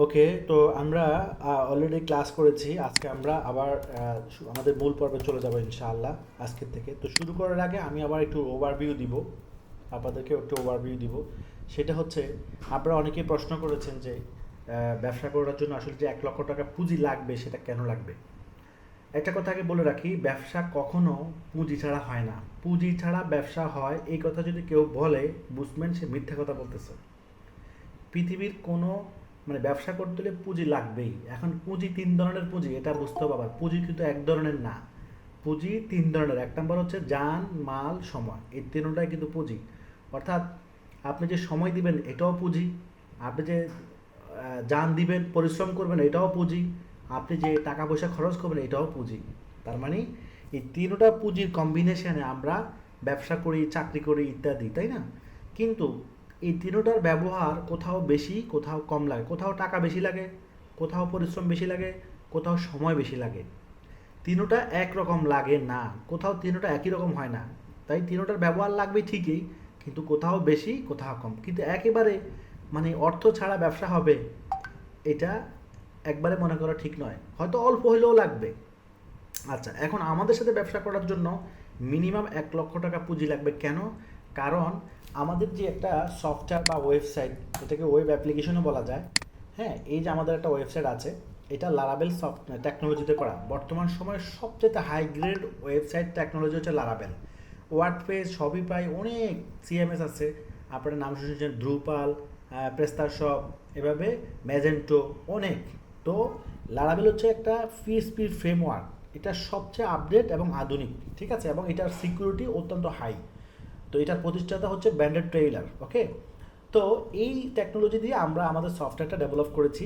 ওকে, তো আমরা already class করেছি। আজকে আমরা আবার আমাদের মূল পর্বে চলে যাব ইনশাআল্লাহ আজকের থেকে। তো শুরু করার আগে আমি আবার একটু ওভারভিউ দিব, আপনাদেরকে একটু ওভারভিউ দিব। সেটা হচ্ছে, আপনারা অনেকেই প্রশ্ন করেছেন যে ব্যবসা করার জন্য আসলে যে 1 লক্ষ টাকা পুঁজি লাগবে সেটা কেন লাগবে। একটা কথা আগে বলে রাখি, ব্যবসা কখনো পুঁজি ছাড়া হয় না। পুঁজি ছাড়া ব্যবসা হয় এই কথা যদি কেউ বলে, বুঝবেন সে মিথ্যা কথা বলতেছে। পৃথিবীর কোনো ব্যবসা করতে হলে পুঁজি লাগবেই। এখন পুঁজি 3 ধরনের পুঁজি, এটা বুঝতে হবে। আবার পুঁজি কিন্তু এক ধরনের না, পুঁজি 3 ধরনের। 1 নম্বর হচ্ছে যান, মাল, সময়। এই তিনটাই কিন্তু পুঁজি। অর্থাৎ আপনি যে সময় দিবেন এটাও পুঁজি, আপনি যে যান দিবেন, পরিশ্রম করবেন, এটাও পুঁজি, আপনি যে টাকা পয়সা খরচ করবেন এটাও পুঁজি। তার মানে এই তিনটা পুঁজির কম্বিনেশনে আমরা ব্যবসা করি, চাকরি করি ইত্যাদি, তাই না? কিন্তু এই তিনটার ব্যবহার কোথাও বেশি, কোথাও কম লাগে, কোথাও টাকা বেশি লাগে, কোথাও পরিশ্রম বেশি লাগে, কোথাও সময় বেশি লাগে। তিনটা একরকম লাগে না, কোথাও তিনটা একই রকম হয় না। তাই তিনটার ব্যবহার লাগবে ঠিকই, কিন্তু কোথাও বেশি কোথাও কম। কিন্তু একেবারে অর্থ ছাড়া ব্যবসা হবে এটা একবারে মনে করা ঠিক নয়, হয়তো অল্প হলেও লাগবে। আচ্ছা, এখন আমাদের সাথে ব্যবসা করার জন্য মিনিমাম 1 লক্ষ টাকা পুঁজি লাগবে। কেন? কারণ আমাদের যে একটা সফটওয়্যার বা ওয়েবসাইট, এটাকে ওয়েব অ্যাপ্লিকেশনও বলা যায়। হ্যাঁ, এই যে আমাদের একটা ওয়েবসাইট আছে, এটা লারাবেল সফট টেকনোলজিতে করা। বর্তমান সময়ে সবচেয়ে হাই গ্রেড ওয়েবসাইট টেকনোলজি হচ্ছে লারাবেল। ওয়ার্ডপ্রেস, শপিফাই, অনেক সিএমএস আছে। আপনারা নাম শুনেছেন, দ্রুপাল, প্রেস্তাশপ, এভাবে ম্যাজেন্টো, অনেক। তো লারাবেল হচ্ছে একটা পিএইচপি ফ্রেমওয়ার্ক। এটা সবচেয়ে আপডেট এবং আধুনিক, ঠিক আছে, এবং এটার সিকিউরিটি অত্যন্ত হাই। তো এটার প্রতিষ্ঠাতা হচ্ছে ব্র্যান্ডেড ট্রেইলার। ওকে, তো এই টেকনোলজি দিয়ে আমরা আমাদের সফটওয়্যারটা ডেভেলপ করেছি।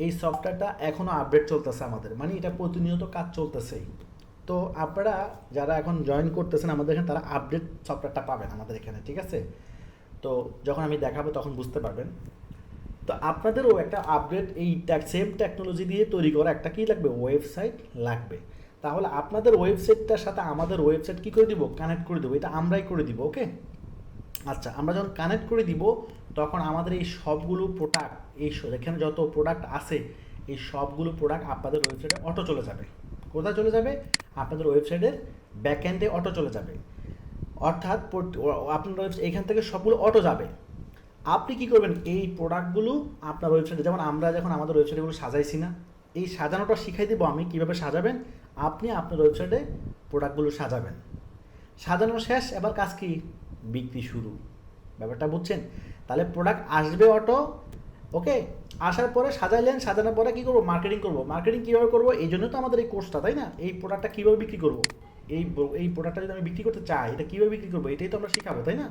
এই সফটওয়্যারটা এখনও আপডেট চলতেছে আমাদের, এটা প্রতিনিয়ত কাজ চলতেছেই। তো আপনারা যারা এখন জয়েন করতেছেন আমাদের এখানে, তারা আপডেট সফটওয়্যারটা পাবেন আমাদের এখানে, ঠিক আছে? তো যখন আমি দেখাবো তখন বুঝতে পারবেন। তো আপনাদেরও একটা আপডেট এই সেম টেকনোলজি দিয়ে তৈরি করা একটা কী লাগবে, ওয়েবসাইট লাগবে। তাহলে আপনাদের ওয়েবসাইটটার সাথে আমাদের ওয়েবসাইট কী করে দিব, কানেক্ট করে দেবো। এটা আমরাই করে দিব। ওকে, আচ্ছা, আমরা যখন কানেক্ট করে দিব তখন আমাদের এই সবগুলো প্রোডাক্ট, এখানে যত প্রোডাক্ট আছে, এই সবগুলো প্রোডাক্ট আপনাদের ওয়েবসাইটে অটো চলে যাবে। কোথায় চলে যাবে? আপনাদের ওয়েবসাইটের ব্যাকএন্ডে অটো চলে যাবে। অর্থাৎ আপনার ওয়েবসাইট এখান থেকে সবগুলো অটো যাবে। আপনি কি করবেন, এই প্রোডাক্টগুলো আপনার ওয়েবসাইটে, যেমন আমরা যখন আমাদের ওয়েবসাইটগুলো সাজাইছি না, এই সাজানোটা শিখাই দেবো আমি কীভাবে সাজাবেন। আপনি আপনার ওয়েবসাইটে প্রোডাক্টগুলো সাজাবেন। সাজানো শেষ, এবার কাজ কি? বিক্রি শুরু। ব্যাপারটা বুঝছেন? তাহলে প্রোডাক্ট আসবে অটো। ওকে, আসার পরে সাজাইলেন, সাজানোর পরে কী করবো, মার্কেটিং করবো। মার্কেটিং কীভাবে করবো? এই জন্য তো আমাদের এই কোর্সটা, তাই না? এই প্রোডাক্টটা কীভাবে বিক্রি করবো, এই প্রোডাক্টটা যদি আমি বিক্রি করতে চাই, এটা কীভাবে বিক্রি করবো, এটাই তো আমরা শেখাবো, তাই না?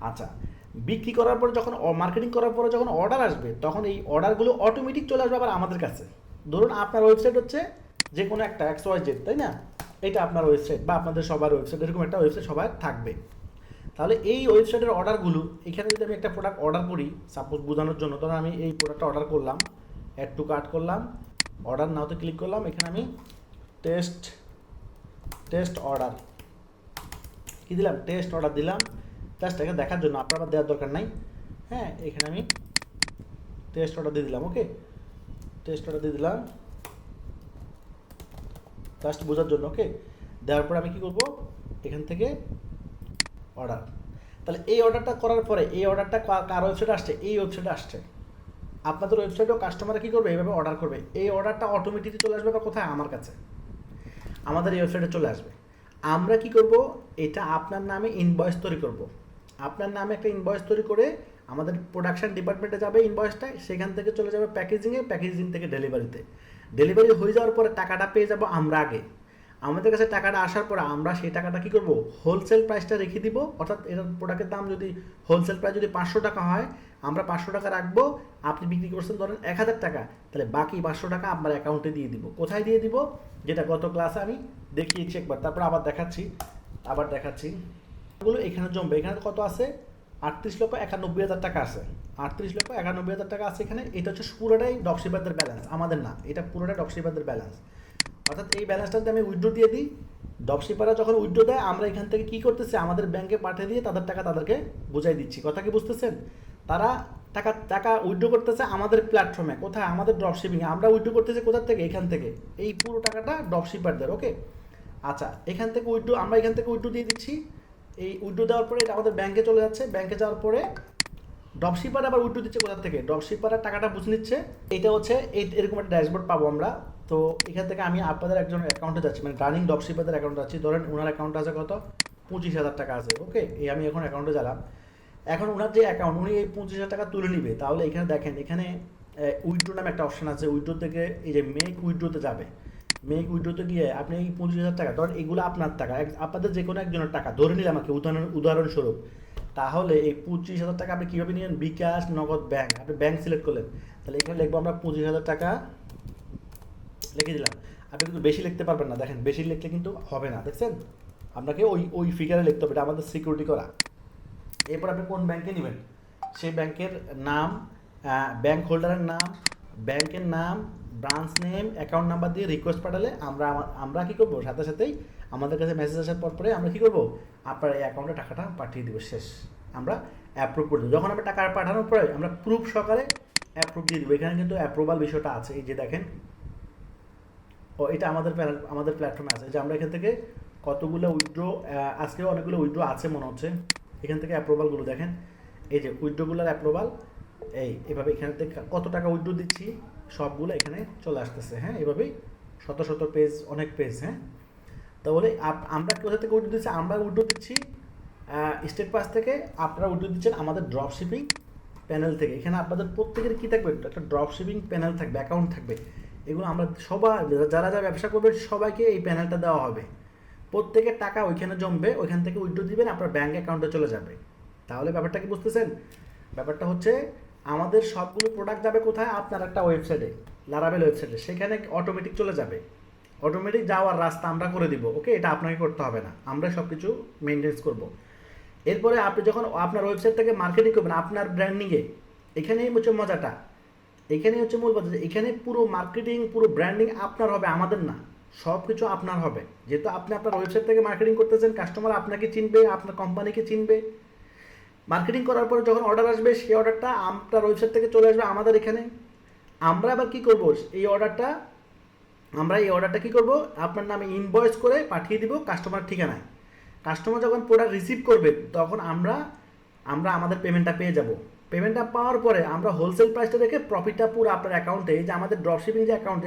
আচ্ছা, বিক্রি করার পরে যখন মার্কেটিং করার পরে যখন অর্ডার আসবে, তখন এই অর্ডারগুলো অটোমেটিক চলে আসবে আবার আমাদের কাছে। ধরুন আপনার ওয়েবসাইট হচ্ছে যে কোনো একটা XYZ, তাই না? এটা আপনার ওয়েবসাইট বা আপনাদের সবার ওয়েবসাইট, এরকম একটা ওয়েবসাইট সবার থাকবে। তাহলে এই ওয়েবসাইটের অর্ডারগুলো, এখানে যদি আমি একটা প্রোডাক্ট অর্ডার করি, সাপোজ বোঝানোর জন্য, ধরুন আমি এই প্রোডাক্টটা অর্ডার করলাম, অ্যাড টু কার্ট করলাম, অর্ডার নাওতে ক্লিক করলাম, এখানে আমি টেস্ট অর্ডার কী দিলাম, টেস্ট অর্ডার দিলাম। জাস্ট এখানে দেখার জন্য, আপনার আবার দেওয়ার দরকার নাই। হ্যাঁ, এখানে আমি টেস্ট অর্ডার দিয়ে দিলাম। ওকে, টেস্ট অর্ডার দিয়ে দিলাম জাস্ট বোঝার জন্য। ওকে, দেওয়ার পরে আমি কী করবো, এখান থেকে অর্ডার। তাহলে এই অর্ডারটা করার পরে, এই অর্ডারটা কার ওয়েবসাইটে আসছে, এই ওয়েবসাইটে আসছে। আপনাদের ওয়েবসাইটেও কাস্টমাররা কী করবে, এইভাবে অর্ডার করবে। এই অর্ডারটা অটোমেটিকলি চলে আসবে বা কোথায়, আমার কাছে, আমাদের এই ওয়েবসাইটে চলে আসবে। আমরা কি করব, এটা আপনার নামে ইনভয়েস তৈরি করব। আপনার নামে একটা ইনভয়েস তৈরি করে আমাদের প্রোডাকশন ডিপার্টমেন্টে যাবে ইনভয়েসটা, সেখান থেকে চলে যাবে প্যাকেজিংয়ে, প্যাকেজিং থেকে ডেলিভারিতে। ডেলিভারি হয়ে যাওয়ার পরে টাকাটা পেয়ে যাব আমরা আগে। আমাদের কাছে টাকাটা আসার পরে আমরা সেই টাকাটা কী করব, হোলসেল প্রাইসটা রেখে দিব। অর্থাৎ এটার প্রোডাক্টের দাম যদি হোলসেল প্রাইস যদি 500 টাকা হয়, আমরা 500 টাকা রাখবো। আপনি বিক্রি করছেন ধরেন 1000 টাকা, তাহলে বাকি 500 টাকা আপনার অ্যাকাউন্টে দিয়ে দিব। কোথায় দিয়ে দিব, যেটা গত ক্লাসে আমি দেখিয়েছি একবার, তারপর আবার দেখাচ্ছি এগুলো এখানে জমবে। এখানে কত আছে, 38,91,000 টাকা আছে। 38,91,000 টাকা আছে এখানে। এটা হচ্ছে পুরোটাই ডক্সিপারদের ব্যালেন্স, আমাদের না, এটা পুরোটাই ডক্সিপারদের ব্যালেন্স। অর্থাৎ এই ব্যালেন্সটাতে আমি উইথড্র দিয়ে দিই। ডক্সিপাররা যখন উইথড্র দেয়, আমরা এখান থেকে কী করতেছি, আমাদের ব্যাংকে পাঠিয়ে দিয়ে তাদের টাকা তাদেরকে বুঝাই দিচ্ছি। কথা কি বুঝতেছেন? তারা টাকা টাকা উইথড্র করতেছে আমাদের প্ল্যাটফর্মে, কোথায়? আমাদের ড্রপশিপিংয়ে। আমরা উইথড্র করতেছি কোথা থেকে? এখান থেকে। এই পুরো টাকাটা ড্রপশিপারদের, ওকে। আচ্ছা, এখান থেকে উইথড্র, আমরা এখান থেকে উইথড্র দিয়ে দিচ্ছি। এই উইথড্র দেওয়ার পরে এটা আমাদের ব্যাংকে চলে যাচ্ছে। ব্যাংকে যাওয়ার পরে ড্রপশিপার আবার উইথড্র দিচ্ছে কোথা থেকে? ড্রপশিপারের টাকাটা বুঝে নিচ্ছে। এটা হচ্ছে এরকম একটা ড্যাশবোর্ড পাবো আমরা। তো এখান থেকে আমি আপনাদের একজনের অ্যাকাউন্টে যাচ্ছি, মানে রানিং ড্রপশিপারদের অ্যাকাউন্টে যাচ্ছি। ধরেন ওনার অ্যাকাউন্ট আছে কত? 25,000 টাকা আছে, ওকে। এই আমি এখন অ্যাকাউন্টে গেলাম। এখন ওনার যে অ্যাকাউন্ট, উনি এই 25,000 টাকা তুলে নিবে। তাহলে এখানে দেখেন, এখানে উইথড্র নামে একটা অপশন আছে। উইথড্র থেকে এই যে মেক উইথড্রতে যাবে। মেক উইথড্রতে গিয়ে আপনি এই 25,000 টাকা, ধরেন এগুলো আপনার টাকা, আপনাদের যে কোনো একজনের টাকা ধরে নিলাম আমাকে উদাহরণস্বরূপ। তাহলে এই 25,000 টাকা আপনি কীভাবে নিলেন? বিকাশ, নগদ, ব্যাংক। আপনি ব্যাংক সিলেক্ট করলেন, তাহলে এখানে লিখবো আমরা 25,000 টাকা লিখে দিলাম। আপনি কিন্তু বেশি লিখতে পারবেন না, দেখেন বেশি লিখলে কিন্তু হবে না, দেখছেন? আপনাকে ওই ওই ফিগারে লিখতে হবে, এটা আমাদের সিকিউরিটি করা। এরপর আপনি কোন ব্যাংকে নেবেন সেই ব্যাংকের নাম, ব্যাংক হোল্ডারের নাম, ব্যাংকের নাম, ব্রাঞ্চ নেম, অ্যাকাউন্ট নাম্বার দিয়ে রিকোয়েস্ট পাঠালে আমরা কী করবো? সাথে সাথেই আমাদের কাছে মেসেজ আসার পরে আমরা কী করবো? আপনার এই অ্যাকাউন্টে টাকাটা পাঠিয়ে দেবো, শেষ। আমরা অ্যাপ্রুভ করে দেবো। যখন আমরা টাকা পাঠানোর পরে আমরা প্রুফ সহকারে অ্যাপ্রুভ দিয়ে দেবো। এখানে কিন্তু অ্যাপ্রুভাল বিষয়টা আছে, এই যে দেখেন। ও এটা আমাদের প্ল্যাটফর্মে আছে, যে আমরা এখান থেকে কতগুলো উইথড্র, আজকেও অনেকগুলো উইথড্র আছে মনে হচ্ছে। এখান থেকে অ্যাপ্রুভালগুলো দেখেন, এই যে উইথড্রগুলোর অ্যাপ্রুভাল, এভাবে এখান থেকে কত টাকা উইথড্র দিচ্ছি সবগুলো এখানে চলে আসতেছে। হ্যাঁ, এভাবেই শত শত পেজ, অনেক পেজ। হ্যাঁ, তাহলে আমরা কোথা থেকে উইথড্র দিচ্ছি? আমরা উইথড্র দিচ্ছি স্টেট পাস থেকে। আপনারা উইথড্র দিচ্ছেন আমাদের ড্রপ শিপিং প্যানেল থেকে। এখানে আপনাদের প্রত্যেকের কী থাকবে? একটা ড্রপ শিপিং প্যানেল থাকবে, অ্যাকাউন্ট থাকবে। এগুলো আমরা সবাই, যারা যারা ব্যবসা করবে সবাইকে এই প্যানেলটা দেওয়া হবে। প্রত্যেকের টাকা ওইখানে জমবে, ওইখান থেকে উইথড্র দিবেন, আপনার ব্যাঙ্ক অ্যাকাউন্টে চলে যাবে। তাহলে ব্যাপারটা কি বুঝতেছেন? ব্যাপারটা হচ্ছে আমাদের সবগুলো প্রোডাক্ট যাবে কোথায়? আপনার একটা ওয়েবসাইটে, লারাবেল ওয়েবসাইটে, সেখানে অটোমেটিক চলে যাবে। অটোমেটিক যাওয়ার রাস্তা আমরা করে দিব, ওকে। এটা আপনাকে করতে হবে না, আমরা সব কিছু মেনটেন্স করবো। এরপরে আপনি যখন আপনার ওয়েবসাইট থেকে মার্কেটিং করবেন আপনার ব্র্যান্ডিংয়ে, এখানেই হচ্ছে মজাটা, এখানেই হচ্ছে মূল কথা। এখানে পুরো মার্কেটিং, পুরো ব্র্যান্ডিং আপনার হবে, আমাদের না। সব কিছু আপনার হবে, যেহেতু আপনি আপনার ওয়েবসাইট থেকে মার্কেটিং করতেছেন। কাস্টমার আপনাকে চিনবে, আপনার কোম্পানিকে চিনবে। মার্কেটিং করার পরে যখন অর্ডার আসবে, সেই অর্ডারটা আপনার ওয়েবসাইট থেকে চলে আসবে আমাদের এখানে। আমরা আবার কী করবো? এই অর্ডারটা কী করবো? আপনার নামে ইনভয়েস করে পাঠিয়ে দিব কাস্টমার ঠিকানায়। কাস্টমার যখন প্রোডাক্ট রিসিভ করবে তখন আমরা আমাদের পেমেন্টটা পেয়ে যাব। পেমেন্টটা পাওয়ার পরে আমরা হোলসেল প্রাইসটা রেখে প্রফিটটা পুরো আপনার অ্যাকাউন্টে, যে আমাদের ড্রপশিপিং যে অ্যাকাউন্ট,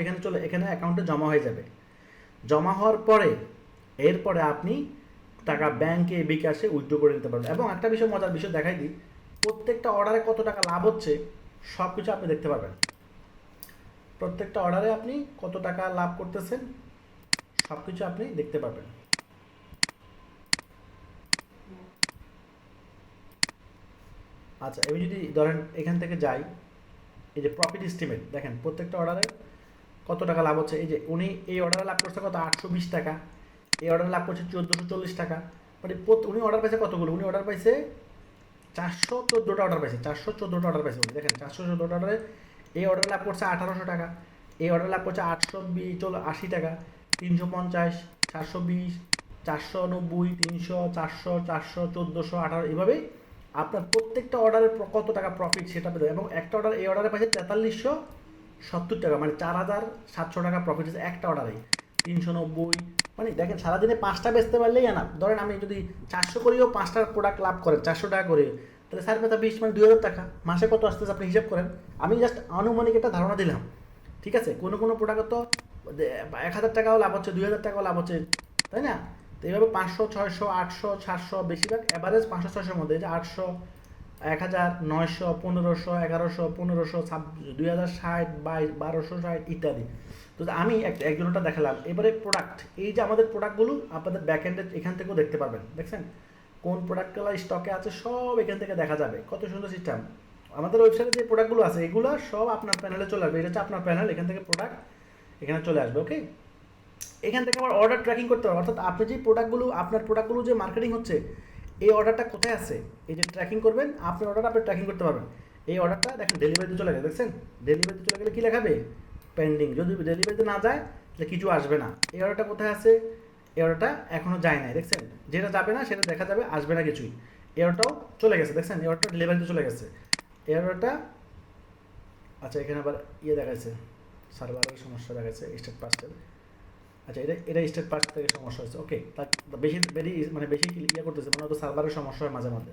এখানে অ্যাকাউন্টে জমা হয়ে যাবে। জমা হওয়ার পরে এরপরে আপনি টাকা ব্যাংকে, বিকাশে উইথড্র করে নিতে পারবেন। এবং একটা বিষয়, মজার বিষয় দেখাই দিই, প্রত্যেকটা অর্ডারে কত টাকা লাভ হচ্ছে সব কিছু আপনি দেখতে পারবেন। প্রত্যেকটা অর্ডারে আপনি কত টাকা লাভ করতেছেন সব কিছু আপনি দেখতে পারবেন। আচ্ছা, আমি যদি ধরেন এখান থেকে যাই, এই যে প্রফিট এস্টিমেট দেখেন, প্রত্যেকটা অর্ডারে কত টাকা লাভ হচ্ছে। এই যে উনি এই অর্ডারে লাভ করছে কত? 820 টাকা। এই অর্ডারে লাভ করছে 1440 টাকা। মানে উনি অর্ডার পাইছে কতগুলো? উনি অর্ডার পাইছে 414টা অর্ডার পাইছে। 414টা অর্ডার পাইছে উনি, দেখেন 414টা অর্ডারে এই অর্ডারে লাভ করছে 1800 টাকা। এই অর্ডারে লাভ করছে 880 টাকা, 350, 420, 490, 300, 400, 400, 1400, 18, এভাবেই আপনার প্রত্যেকটা অর্ডারের কত টাকা প্রফিট সেটা পেতে। এবং একটা অর্ডার, এই অর্ডারে পাইছে 4370 টাকা, মানে 4700 টাকা প্রফিট হচ্ছে একটা অর্ডারেই। 390, মানে দেখেন সারাদিনে 5টা বেচতে পারলেই আনা। ধরেন আমি যদি 400 করেও 5টার প্রোডাক্ট লাভ করেন, 400 টাকা করে, তাহলে 4×5 মানে 2000 টাকা। মাসে কত আসতেছে আপনি হিসাব করেন। আমি জাস্ট আনুমানিক একটা ধারণা দিলাম, ঠিক আছে? কোনো প্রোডাক্ট তো 1000 টাকাও লাভ হচ্ছে, 2000 টাকাও লাভ হচ্ছে, তাই না? তো এইভাবে 500, 600, 800, 700, বেশিরভাগ অ্যাভারেজ 500-600-র মধ্যে, যে 800, 1000, 900, 1500, 1100, 1500, 2060, 1260 ইত্যাদি। তো আমি একজনটা দেখালাম। এবারে প্রোডাক্ট, এই যে আমাদের প্রোডাক্টগুলো আপনাদের ব্যাকএন্ডে এখান থেকেও দেখতে পারবেন। দেখছেন কোন প্রোডাক্টগুলো স্টকে আছে সব এখান থেকে দেখা যাবে। কত সুন্দর সিস্টেম। আমাদের ওয়েবসাইটে যে প্রোডাক্টগুলো আছে এগুলো সব আপনার প্যানেলে চলে আসবে। এটা হচ্ছে আপনার প্যানেল, এখান থেকে প্রোডাক্ট এখানে চলে আসবে, ওকে। এখান থেকে আবার অর্ডার ট্র্যাকিং করতে হবে, অর্থাৎ আপনি যে আপনার প্রোডাক্টগুলো যে মার্কেটিং হচ্ছে, এই অর্ডারটা কোথায় আছে এই যে ট্র্যাকিং করবেন, আপনার অর্ডারটা আপনি ট্র্যাকিং করতে পারবেন। এই অর্ডারটা দেখেন ডেলিভারিতে চলে গেছে, দেখছেন? ডেলিভারিতে চলে গেলে কী লেখাবে? পেন্ডিং। যদি ডেলিভারিতে না যায় তাহলে কিছু আসবে না। এই অর্ডারটা কোথায় আছে? এই অর্ডারটা এখনও যায় নাই, দেখছেন? যেটা যাবে না সেটা দেখা যাবে, আসবে না কিছুই। এই অর্ডারটাও চলে গেছে, দেখছেন? এই অর্ডারটা ডেলিভারিতে চলে গেছে। এররটা আচ্ছা এখানে আবার দেখাচ্ছে, সার্ভারের সমস্যা দেখাচ্ছে স্টেট পাসের। আচ্ছা এটা স্টেট পাস থেকে সমস্যা হচ্ছে। ওকে, বেশি বেশি করতেছে মনে হতো সার্ভারের সমস্যা হয় মাঝে মাঝে।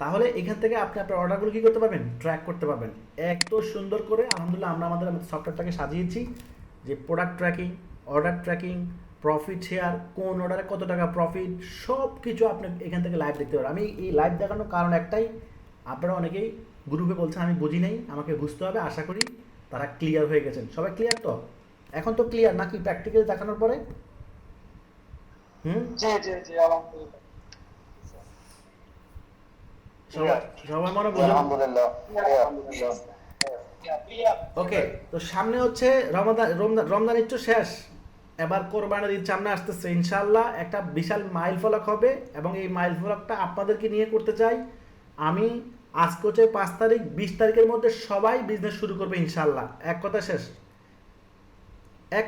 তাহলে এখান থেকে আপনি আপনার অর্ডারগুলো কী করতে পারবেন, ট্র্যাক করতে পারবেন এত সুন্দর করে। আলহামদুলিল্লাহ আমরা আমাদের সফটওয়্যারটাকে সাজিয়েছি যে product tracking, order tracking, profit share, কোন অর্ডারে কত টাকা প্রফিট, সব কিছু আপনি এখান থেকে লাইভ দেখতে পারেন। আমি এই লাইভ দেখানোর কারণ একটাই, আপনারা অনেকেই গ্রুপে বলছেন আমি বুঝি নাই, আমাকে বুঝতে হবে। আশা করি তারা ক্লিয়ার হয়ে গেছেন। সবাই ক্লিয়ার তো? এখন তো ক্লিয়ার নাকি প্র্যাকটিক্যালি দেখানোর পরে? জি জি জি আলহামদুলিল্লাহ। সবাই মনে বুঝুন আলহামদুলিল্লাহ। ওকে, তো সামনে হচ্ছে রমজান ঈদ তো শেষ, এবার কোরবানির ঈদ সামনে আসতেছে ইনশাআল্লাহ। একটা বিশাল মাইল ফলক হবে এবং এই মাইল ফলকটা আপনাদেরকে নিয়ে করতে চাই আমি। আজকে হচ্ছে 5 তারিখ, 20 তারিখের মধ্যে সবাই বিজনেস শুরু করবে ইনশাআল্লাহ। এক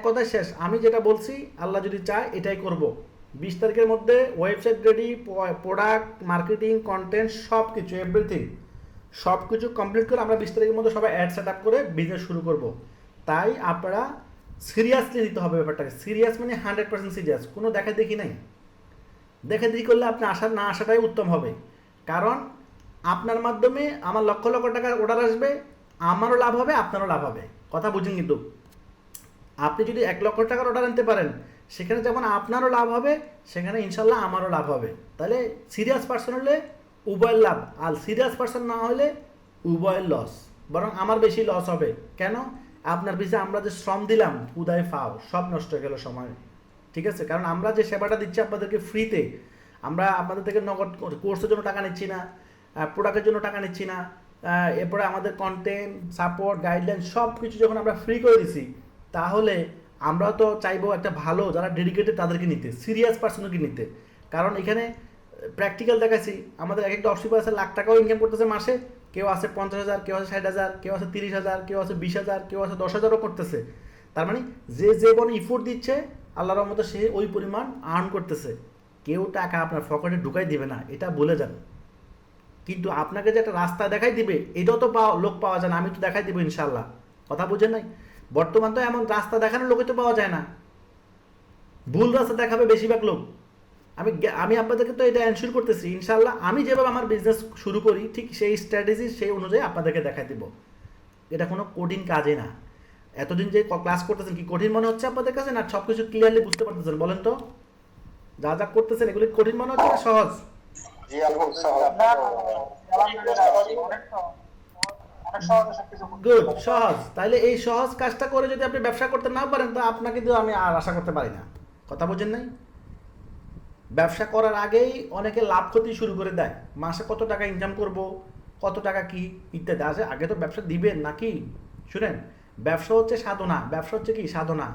কথা শেষ। আমি যেটা বলছি আল্লাহ যদি চায় এটাই করব। 20 তারিখের মধ্যে website ready, product, marketing, content সব কিছু এভরিথিং সব কিছু কমপ্লিট করে আমরা 20 তারিখের মধ্যে সবাই অ্যাড সেট আপ করে বিজনেস শুরু করব। তাই আপনারা সিরিয়াসলি নিতে হবে ব্যাপারটাকে। সিরিয়াস মানে 100% সিরিয়াস, কোনো দেখি নাই। দেখি করলে আপনি না আসাটাই উত্তম হবে। কারণ আপনার মাধ্যমে আমার লক্ষ লক্ষ টাকার অর্ডার আসবে, আমারও লাভ হবে, আপনারও লাভ হবে। কথা বুঝুন কিন্তু আপনি যদি 1 লক্ষ টাকার অর্ডার আনতে পারেন, সেখানে যেমন আপনারও লাভ হবে, সেখানে ইনশাল্লাহ আমারও লাভ হবে। তাহলে সিরিয়াস পার্সন হলে উভয়ের লাভ, আর সিরিয়াস পার্সন না হলে উভয়ের লস, বরং আমার বেশি লস হবে। কেন? আপনার পিছিয়ে আমরা যে শ্রম দিলাম উদয় ফাও সব নষ্ট হয়ে গেল সময়। ঠিক আছে, কারণ আমরা যে সেবাটা দিচ্ছি আপনাদেরকে ফ্রিতে, আমরা আপনাদের থেকে নগদ কোর্সের জন্য টাকা নিচ্ছি না, প্রোডাক্টের জন্য টাকা নিচ্ছি না, এরপরে আমাদের কন্টেন্ট, সাপোর্ট, গাইডলাইন সব কিছু যখন আমরা ফ্রি করে দিছি, তাহলে আমরা তো চাইবো একটা ভালো যারা ডেডিকেটেড তাদেরকে নিতে, সিরিয়াস পার্সনকে নিতে। কারণ এখানে প্র্যাকটিক্যাল দেখাচ্ছি, আমাদের এক একটা অফিস আছে লাখ টাকাও ইনকাম করতেছে মাসে, কেউ আছে 50,000, কেউ আছে 60,000, কেউ আছে 30,000, কেউ আছে 20,000, কেউ আছে 10,000ও করতেছে। তার মানে যে কোনো ইফোর্ট দিচ্ছে আল্লাহর রহমতে সে ওই পরিমাণ আর্ন করতেছে। কেউ টাকা আপনার পকেটে ঢুকাই দিবে না, এটা বলে যান। কিন্তু আপনাকে যে একটা রাস্তা দেখাই দিবে, এটাও তো লোক পাওয়া যায় না। আমি তো দেখাই দিব ইনশাল্লাহ, কথা বুঝেন নাই? বর্তমান তো এমন রাস্তা দেখানোর লোকই তো পাওয়া যায় না, ভুল রাস্তা দেখাবে বেশিরভাগ লোক। আমি আপনাদেরকে তো এটা এনশিওর করতেছি ইনশাল্লাহ, আমি যেভাবে আমার বিজনেস শুরু করি ঠিক সেই স্ট্র্যাটেজি সেই অনুযায়ী আপনাদেরকে দেখাই দিব। এটা কোনো কঠিন কাজে না। এতদিন যে ক্লাস করতেছেন কি কঠিন মনে হচ্ছে আপনাদের কাছে, না সব কিছু ক্লিয়ারলি বুঝতে পারতেছেন? বলেন তো, যা যা করতেছেন এগুলি কঠিন মনে হচ্ছে না সহজ? গুড, সহজ। তাইলে এই সহজ কাজটা করে যদি আপনি ব্যবসা করতে না পারেন, তো আপনাকে তো আমি আর আশা করতে পারি না। কথা বোঝেন নাই? ব্যবসা করার আগেই অনেকে লাভ ক্ষতি শুরু করে দেয়, মাসে কত টাকা ইনকাম করব, কত টাকা কি ইত্যাদি আছে। আগে তো ব্যবসা দিবেন নাকি? শুনেন, ব্যবসা হচ্ছে সাধনা। ব্যবসা হচ্ছে কি সাধনা।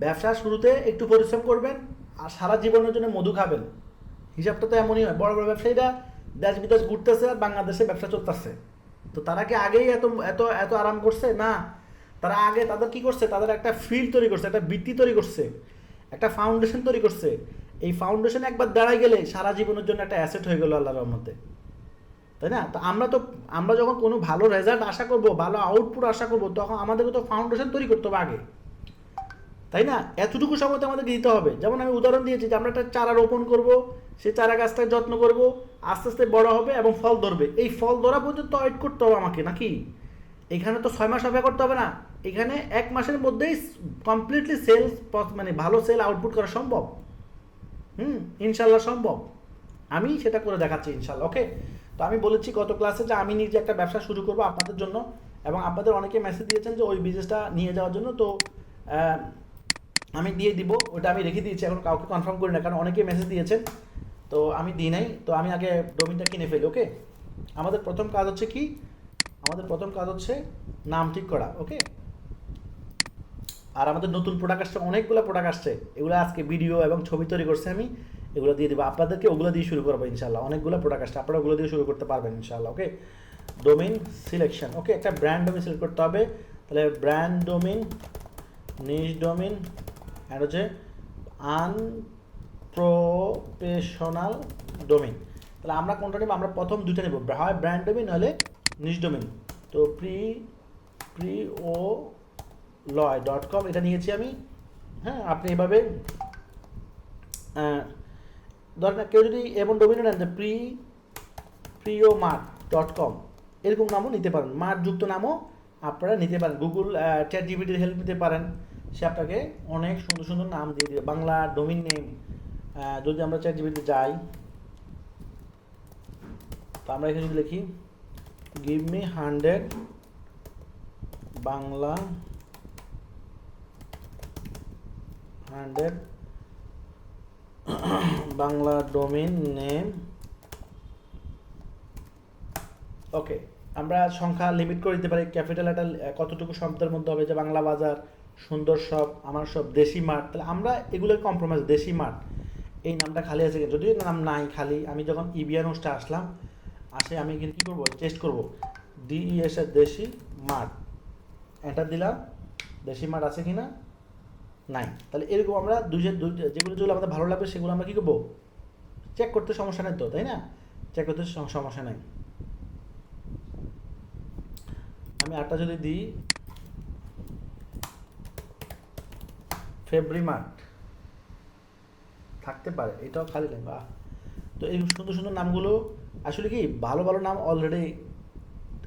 ব্যবসা শুরুতে একটু পরিশ্রম করবেন আর সারা জীবনের জন্য মধু খাবেন। হিসাবটা তো এমনই হয়। বড় বড় ব্যবসায়ীরা দেশ বিদেশ ঘুরতেছে আর বাংলাদেশে ব্যবসা চলতেছে, তো তারা কি আগেই এত এত এত আরাম করছে? না, তারা আগে তাদের কি করছে, তাদের একটা ফিল্ড তৈরি করছে, একটা ভিত্তি তৈরি করছে, একটা ফাউন্ডেশন তৈরি করছে। এই ফাউন্ডেশন একবার দাঁড়াই গেলে সারা জীবনের জন্য একটা অ্যাসেট হয়ে গেল আল্লাহর রহমতে, তাই না? তো আমরা যখন কোনো ভালো রেজাল্ট আশা করব, ভালো আউটপুট আশা করব, তখন আমাদেরকে তো ফাউন্ডেশন তৈরি করতে হবে আগে, তাই না? এতটুকু সময় তো আমাদেরকে দিতে হবে। যেমন আমি উদাহরণ দিয়েছি যে আমরা একটা চারা রোপণ করব, সেই চারা গাছটার যত্ন করব, আস্তে আস্তে বড় হবে এবং ফল ধরবে। এই ফল ধরা পর্যন্ত ওয়েট করতে হবে আমাকে, নাকি? এখানে তো 6 মাস অপেক্ষা করতে হবে না, এখানে 1 মাসের মধ্যেই কমপ্লিটলি সেলস ভালো সেল আউটপুট করা সম্ভব। ইনশাল্লাহ সম্ভব। আমি সেটা করে দেখাচ্ছি ইনশাল্লাহ। ওকে, তো আমি বলেছি গত ক্লাসে যে আমি নিজে একটা ব্যবসা শুরু করব আপনাদের জন্য, এবং আপনাদের অনেকে মেসেজ দিয়েছেন যে ওই বিজনেসটা নিয়ে যাওয়ার জন্য। তো আমি দিয়ে দিব, ওটা আমি রেখে দিয়েছি, এখন কাউকে কনফার্ম করি না, কারণ অনেকেই মেসেজ দিয়েছেন, তো আমি দিই নাই। তো আমি আগে ডোমিনটা কিনে ফেলি। ওকে, আমাদের প্রথম কাজ হচ্ছে কি, আমাদের প্রথম কাজ হচ্ছে নাম ঠিক করা। ওকে, আর আমাদের নতুন প্রোডাক্ট আসছে, অনেকগুলো প্রোডাক্ট আসছে, এগুলো আজকে ভিডিও এবং ছবি তৈরি করছে, আমি এগুলো দিয়ে দেবো আপনাদেরকে, ওগুলো দিয়ে শুরু করবো ইনশাল্লাহ। অনেকগুলো প্রোডাক্ট আসছে, আপনারা ওগুলো দিয়ে শুরু করতে পারবেন ইনশাল্লাহ। ওকে, ডোমেইন সিলেকশন। ওকে, একটা ব্র্যান্ড ডোমেইন সিলেক্ট করতে হবে। তাহলে brand domain, niche domain, and হচ্ছে আনপ্রফেশনাল ডোমেইন। তাহলে আমরা কোনটা নেব? আমরা প্রথম দুইটা নেব, হয় ব্র্যান্ড ডোমেইন হলে নিজ ডোমেন। তো ও লয় .com এটা নিয়েছি আমি। হ্যাঁ, আপনি এভাবে ধরেন কেউ যদি এমন ডোমেনও নেন যে প্রিয়মার্ট.com এরকম নামও নিতে পারেন, মার্টযুক্ত নামও আপনারা নিতে পারেন। গুগল চ্যাট জিপিটির হেল্প নিতে পারেন, সে আপনাকে অনেক সুন্দর সুন্দর নাম দিয়ে দেবে, বাংলা ডোমেন নেম। যদি আমরা চ্যাট জিপিটিতে যাই, তো আমরা এখানে যদি লিখি give me 100 Bangla 100 Bangla domain name. Okay, আমরা সংখ্যা লিমিট করে দিতে পারি, ক্যাপিটাল একটা কতটুকু শব্দের মধ্যে হবে, যে বাংলা বাজার, সুন্দর সব, আমার সব, দেশি মার্ট। তাহলে আমরা এগুলো কম্প্রোমাইজ, দেশি মার্ট এই নামটা খালি আছে, যদিও নাম নাই খালি। আমি যখন ইবিআর হোস্টে আসলাম, আমি এখানে কী করবো, টেস্ট করবো DES দেশি মার্ট, এন্টার দিলাম, দেশি মার্ট আছে কিনা, নাই। তাহলে এরকম আমরা যেগুলো আমাদের ভালো লাগবে সেগুলো আমরা কী করবো, চেক করতে সমস্যা নেই তো, তাই না? চেক করতে সমস্যা নাই। আমি আটটা যদি দিই ফেব্রিমার্ট, থাকতে পারে, এটাও খালি নেই। বাহ! তো এই সুন্দর সুন্দর নামগুলো আসলে কি ভালো ভালো নাম অলরেডি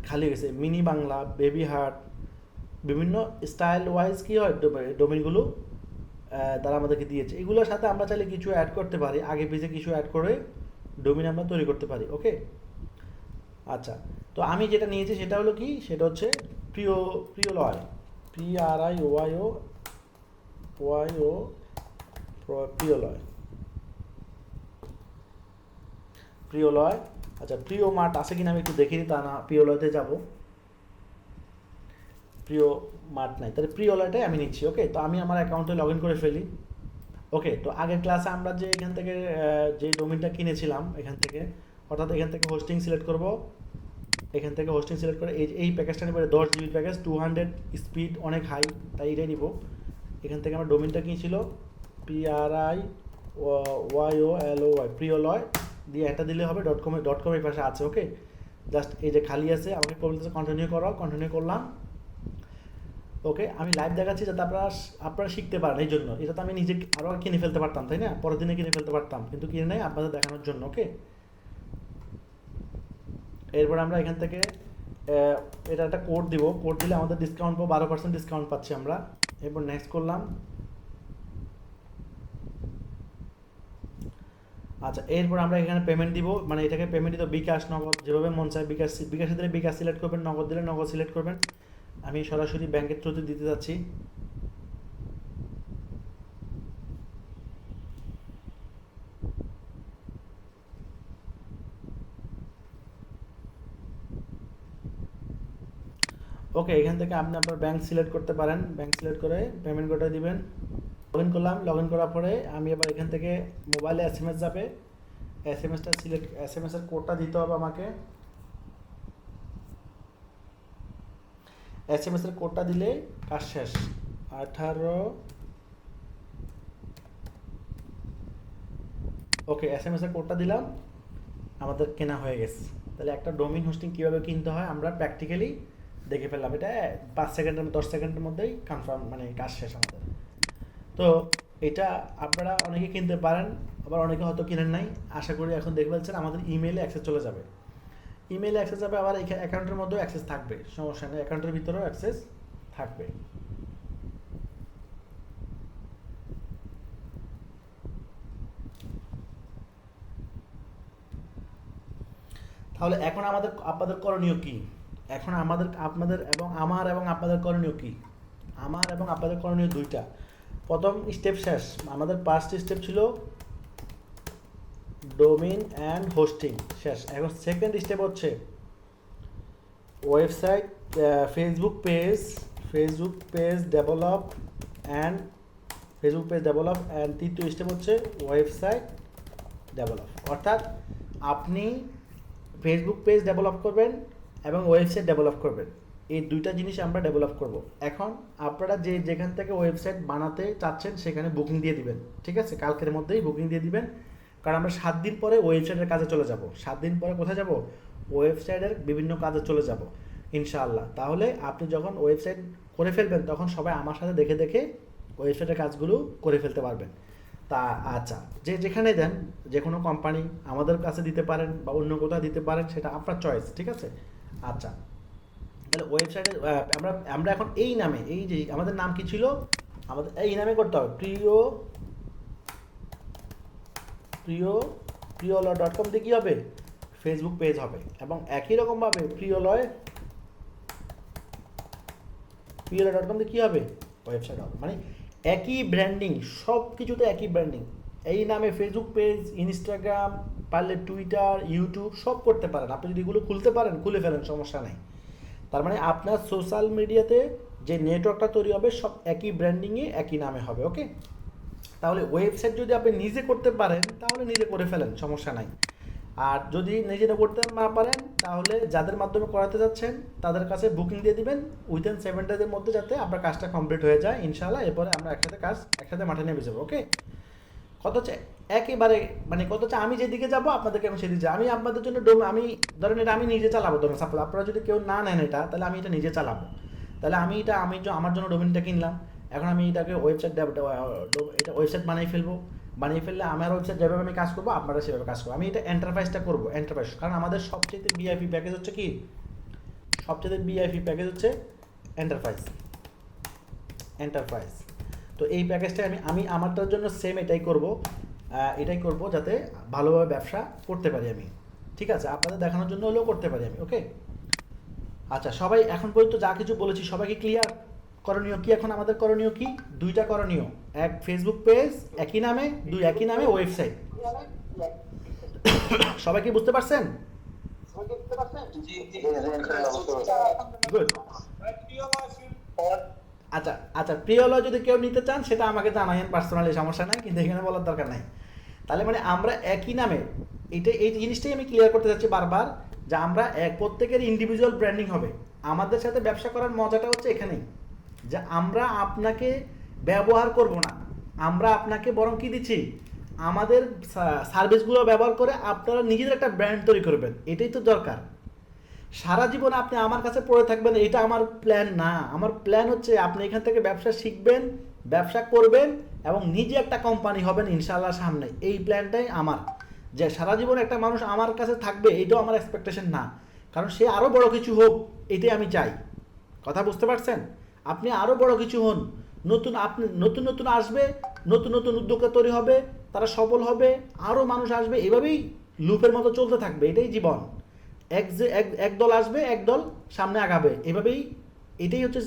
খালি গেছে। মিনি বাংলা, বেবি হার্ট, বিভিন্ন স্টাইল ওয়াইজ কী হয় ডোমেনগুলো তারা আমাদেরকে দিয়েছে। এগুলোর সাথে আমরা চাইলে কিছু অ্যাড করতে পারি, আগে পিছিয়ে কিছু অ্যাড করে ডোমেন আমরা তৈরি করতে পারি। ওকে, আচ্ছা। তো আমি যেটা নিয়েছি সেটা হলো কি, সেটা হচ্ছে প্রিয়লয়, PRIOYO প্রিয়লয়। আচ্ছা, প্রিয় মার্ট আছে কিনা আমি একটু দেখিনি, তা না প্রিয়লয়তে যাব, প্রিয় মার্ট নাই, তাহলে প্রিয়লয়টাই আমি নিচ্ছি। ওকে, তো আমি আমার অ্যাকাউন্টে লগ ইন করে ফেলি। ওকে, তো আগের ক্লাসে আমরা যে এখান থেকে যে ডোমেনটা কিনেছিলাম, এখান থেকে অর্থাৎ এখান থেকে হোস্টিং সিলেক্ট করব, এখান থেকে হোস্টিং সিলেক্ট করে এই প্যাকেজটা নেব, 10 GB প্যাকেজ, 200 স্পিড, অনেক হাই, তাই এটাই নিব। এখান থেকে আমার ডোমেনটা কী ছিল, PRIOYOLOY প্রিয়লয় দিয়ে এটা দিলে হবে। .com এর পাশে আছে। ওকে, জাস্ট এই যে খালি আছে, আমাকে বলতেছে কন্টিনিউ করো, কন্টিনিউ করলাম। ওকে, আমি লাইভ দেখাচ্ছি যাতে আপনারা শিখতে পারেন, এই জন্য। এটা তো আমি নিজে আরও কিনে ফেলতে পারতাম, তাই না? পরের দিনে কিনে ফেলতে পারতাম, কিন্তু কিনে নেই আপনাদের দেখানোর জন্য। ওকে, এরপর আমরা এখান থেকে এটা একটা কোড দিব, কোড দিলে আমাদের ডিসকাউন্ট পাবো, 12% ডিসকাউন্ট পাচ্ছি আমরা। এরপর নেক্সট করলাম। আচ্ছা, এরপর আমরা এখানে পেমেন্ট দিব, মানে এটাকে পেমেন্ট দিতে বিকাশ, নগদ, যেভাবে মন চায়। বিকাশ দিলে বিকাশ সিলেক্ট করবেন, নগদ দিলে নগদ সিলেক্ট করবেন। আমি সরাসরি ব্যাংকের থ্রুতে দিতে যাচ্ছি। ওকে, এখান থেকে আপনি আপনার ব্যাংক সিলেক্ট করতে পারেন, ব্যাংক সিলেক্ট করে পেমেন্ট করে দিবেন। লগ ইন করলাম, লগ ইন করার পরে আমি এবার এখান থেকে মোবাইলে SMS যাবে, SMS এর কোডটা দিতে হবে আমাকে। SMS এর কোডটা দিলে কাজ শেষ। 18। ওকে, SMS এর কোডটা দিলাম, আমাদের কেনা হয়ে গেছে। তাহলে একটা ডোমেইন হোস্টিং কীভাবে কিনতে হয় আমরা প্র্যাকটিক্যালি দেখে ফেললাম। এটা 5 সেকেন্ডের 10 সেকেন্ডের মধ্যেই কনফার্ম, মানে কাজ শেষ আমাদের। তো এটা আপনারা অনেকে কিনতে পারেন, আবার অনেকে হয়তো কিনেন নাই। আশা করি এখন দেখে ফেলছেন, আমাদের ইমেইলে অ্যাক্সেস চলে যাবে, ইমেইলে অ্যাক্সেস যাবে, আবার অ্যাকাউন্টের মধ্যেও অ্যাক্সেস থাকবে, সমস্যা নেই, অ্যাকাউন্টের ভিতরেও অ্যাক্সেস থাকবে। তাহলে এখন আপনাদের করণীয় কি? এখন আপনাদের এবং আপনাদের করণীয় কি? আমার এবং আপনাদের করণীয় দুইটা। প্রথম স্টেপ শেষ, আমাদের 5টি স্টেপ ছিল ডোমেইন অ্যান্ড হোস্টিং শেষ। এখন সেকেন্ড স্টেপ হচ্ছে website, Facebook page develop and তৃতীয় স্টেপ হচ্ছে ওয়েবসাইট ডেভেলপ। অর্থাৎ আপনি ফেসবুক পেজ ডেভেলপ করবেন এবং ওয়েবসাইট ডেভেলপ করবেন, এই দুইটা জিনিস আমরা ডেভেলপ করব। এখন আপনারা যেখান থেকে ওয়েবসাইট বানাতে চাচ্ছেন সেখানে বুকিং দিয়ে দিবেন, ঠিক আছে? কালকের মধ্যেই বুকিং দিয়ে দিবেন, কারণ আমরা 7 দিন পরে ওয়েবসাইটের কাজে চলে যাব। 7 দিন পরে কোথায় যাব? ওয়েবসাইটের বিভিন্ন কাজে চলে যাব ইনশাআল্লাহ। তাহলে আপনি যখন ওয়েবসাইট করে ফেলবেন তখন সবাই আমার সাথে দেখে দেখে ওয়েবসাইটের কাজগুলো করে ফেলতে পারবেন। তা আচ্ছা, যেখানে দেন, যে কোনো কোম্পানি আমাদের কাছে দিতে পারেন বা অন্য কোথাও দিতে পারেন, সেটা আপনার চয়েস, ঠিক আছে। আচ্ছা, তাহলে ওয়েবসাইটে আমরা আমরা এখন এই নামে, এই যে আমাদের নাম কি ছিল, আমাদের এই নামে করতে হবে, প্রিয়লয়.com দিয়ে কী হবে, ফেসবুক পেজ হবে। এবং একই রকমভাবে প্রিয়লয়.com দিয়ে কী হবে, ওয়েবসাইট হবে। মানে একই ব্র্যান্ডিং, সব কিছুতে একই ব্র্যান্ডিং। এই নামে ফেসবুক পেজ, ইনস্টাগ্রাম, পারলে টুইটার, ইউটিউব সব করতে পারেন। আপনি যদি এগুলো খুলতে পারেন খুলে ফেলেন, সমস্যা নেই। তার মানে আপনার সোশ্যাল মিডিয়াতে যে নেটওয়ার্কটা তৈরি হবে সব একই ব্র্যান্ডিংয়ে একই নামে হবে। ওকে, তাহলে ওয়েবসাইট যদি আপনি নিজে করতে পারেন তাহলে নিজে করে ফেলেন, সমস্যা নাই। আর যদি নিজে করতে না পারেন তাহলে যাদের মাধ্যমে করাতে যাচ্ছেন তাদের কাছে বুকিং দিয়ে দিবেন উইদিন 7 ডেজের মধ্যে, যাতে আপনার কাজটা কমপ্লিট হয়ে যায় ইনশাআল্লাহ। এরপরে আমরা একসাথে মাঠে নেমে যাবো। ওকে, কত হচ্ছে একেবারে, মানে কত হচ্ছে আমি যেদিকে যাবো আপনাদেরকে আমি সেদিকে, আমি আপনাদের জন্য আমি ধরেন এটা আমি নিজে চালাবো, ধরেন সাপোজ আপনারা যদি কেউ না নেন এটা, তাহলে আমি এটা নিজে চালাবো। তাহলে আমি আমার জন্য ডোমেনটা কিনলাম, এখন আমি এটাকে এটা ওয়েবসাইট বানিয়ে ফেললে আমার ওয়েবসাইট যেভাবে আমি কাজ করবো আপনারা সেভাবে কাজ করবো। আমি এটা এন্টারপ্রাইজটা করবো, এন্টারপ্রাইজ, কারণ আমাদের সবচেয়ে ভিআইপি প্যাকেজ হচ্ছে কি, এন্টারপ্রাইজ। তো এই প্যাকেজটা আমি আমারটার জন্য সেম এটাই করব যাতে ভালোভাবে ব্যবসা করতে পারি আমি, ঠিক আছে, আপনাদের দেখানোর জন্য হলেও করতে পারি আমি। ওকে, আচ্ছা, সবাই এখন পর্যন্ত যা কিছু বলেছি সবাইকে ক্লিয়ার? করণীয় কি এখন আমাদের, করণীয় কি, দুইটা করণীয়, এক ফেসবুক পেজ একই নামে, দুই একই নামে ওয়েবসাইট। সবাই কি বুঝতে পারছেন? গুড। আচ্ছা আচ্ছা, প্রিয়লয় যদি কেউ নিতে চান সেটা আমাকে জানাবেন পার্সোনালি, সমস্যা নাই, কিন্তু এখানে বলার দরকার নাই। তাহলে মানে আমরা একই নামে, এই জিনিসটাই আমি ক্লিয়ার করতে চাচ্ছি বারবার, যে আমরা প্রত্যেকের ইন্ডিভিজুয়াল ব্র্যান্ডিং হবে। আমাদের সাথে ব্যবসা করার মজাটা হচ্ছে এখানেই, যে আমরা আপনাকে ব্যবহার করব না, আমরা আপনাকে বরং কি দিচ্ছি, আমাদের সার্ভিসগুলো ব্যবহার করে আপনারা নিজেদের একটা ব্র্যান্ড তৈরি করবেন। এটাই তো দরকার। সারা জীবন আপনি আমার কাছে পড়ে থাকবেন, এটা আমার প্ল্যান না। আমার প্ল্যান হচ্ছে আপনি এখান থেকে ব্যবসা শিখবেন, ব্যবসা করবেন এবং নিজে একটা কোম্পানি হবেন ইনশাআল্লাহ সামনে। এই প্ল্যানটাই আমার, যে সারা জীবন একটা মানুষ আমার কাছে থাকবে এটাও আমার এক্সপেকটেশন না, কারণ সে আরও বড় কিছু হোক এটাই আমি চাই। কথা বুঝতে পারছেন? আপনি আরও বড় কিছু হন, নতুন আসবে, নতুন উদ্যোক্তা তৈরি হবে, তারা সফল হবে, আরও মানুষ আসবে, এভাবেই লুপের মতো চলতে থাকবে। এটাই জীবন। এক দল আসবে, এক দল সামনে আগাবে, এভাবেই, এটাই হচ্ছে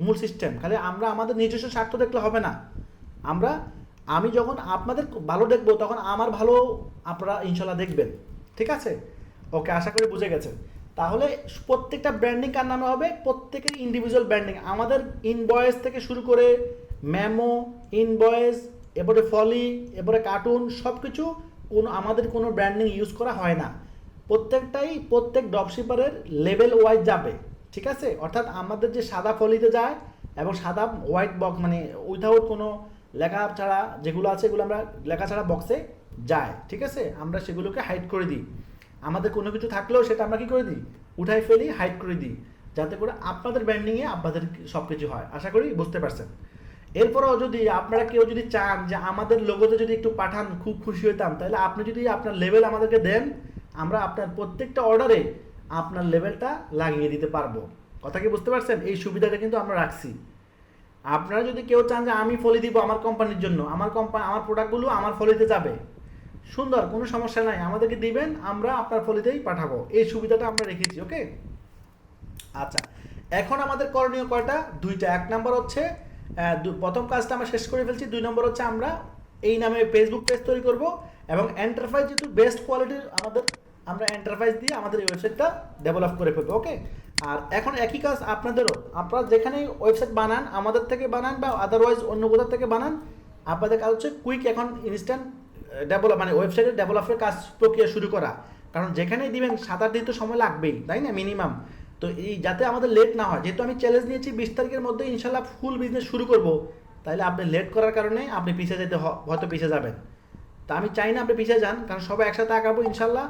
মূল সিস্টেম। খালি আমরা আমাদের নিজস্ব স্বার্থ দেখলে হবে না। আমি যখন আপনাদের ভালো দেখবো তখন আমার ভালো আপনারা ইনশাল্লাহ দেখবেন, ঠিক আছে? ওকে, আশা করি বুঝে গেছেন। তাহলে প্রত্যেকটা ব্র্যান্ডিং কার নামে হবে, প্রত্যেকের ইন্ডিভিজুয়াল ব্র্যান্ডিং। আমাদের ইনভয়েস থেকে শুরু করে মেমো, ইনভয়েস, এরপরে ফলি, এরপরে কার্টুন, সব কিছু আমাদের কোনো ব্র্যান্ডিং ইউজ করা হয় না। প্রত্যেক ড্রপশিপারের লেভেল ওয়াইজ যাবে, ঠিক আছে? অর্থাৎ আমাদের যে সাদা ফলিতে যায় এবং সাদা হোয়াইট বক্স, মানে উইথাউট কোনো লেখা ছাড়া যেগুলো আছে, এগুলো আমরা লেখা ছাড়া বক্সে যায়, ঠিক আছে? আমরা সেগুলোকে হাইড করে দিই। আমাদের কোনো কিছু থাকলেও সেটা আমরা কী করে দিই, উঠাই ফেলি, হাইড করে দিই, যাতে করে আপনাদের ব্র্যান্ডিংয়ে আপনাদের সব কিছু হয়। আশা করি বুঝতে পারছেন। এরপরেও যদি আপনারা কেউ যদি চান যে আমাদের লোগোতে যদি একটু পাঠান, খুব খুশি হতাম। তাহলে আপনি যদি আপনার লেভেল আমাদেরকে দেন, আমরা আপনার প্রত্যেকটা অর্ডারে আপনার লেভেলটা লাগিয়ে দিতে পারবো। কথা কি বুঝতে পারছেন? এই সুবিধাটা কিন্তু আমরা রাখছি। আপনারা যদি কেউ চান যে আমি ফলি দিব আমার কোম্পানির জন্য, আমার প্রোডাক্টগুলো আমার ফলিতে যাবে, সুন্দর, কোনো সমস্যা নাই, আমাদেরকে দিবেন, আমরা আপনার ফলিতেই পাঠাবো। এই সুবিধাটা আমরা রেখেছি। ওকে, আচ্ছা, এখন আমাদের করণীয় কয়টা? দুইটা। এক নম্বর হচ্ছে প্রথম কাজটা আমরা শেষ করে ফেলছি। 2 নম্বর হচ্ছে আমরা এই নামে ফেসবুক পেজ তৈরি করব এবং এন্টারপ্রাইজ যেহেতু বেস্ট কোয়ালিটির, আমরা এন্টারপ্রাইজ দিয়ে আমাদের এই ওয়েবসাইটটা ডেভেলপ করে ফেলবো। ওকে, আর এখন একই কাজ আপনাদেরও। আপনারা যেখানেই ওয়েবসাইট বানান, আমাদের থেকে বানান বা আদারওয়াইজ অন্য কোথাও থেকে বানান, আপনাদের কাজ হচ্ছে কুইক, এখন ইনস্ট্যান্ট ডেভেলপ, মানে ওয়েবসাইটের ডেভেলপের কাজ প্রক্রিয়া শুরু করা। কারণ যেখানেই দিবেন 7-8 দিন তো সময় লাগবেই, তাই না, মিনিমাম। তো এই যাতে আমাদের লেট না হয়, যেহেতু আমি চ্যালেঞ্জ নিয়েছি 20 তারিখের মধ্যে ইনশাল্লাহ ফুল বিজনেস শুরু করব, তাহলে আপনি লেট করার কারণে আপনি পিছিয়ে যেতে হয়তো পিছিয়ে যাবেন। তা আমি চাই না আপনি পিছিয়ে যান, কারণ সবাই একসাথে আগাবো ইনশাল্লাহ।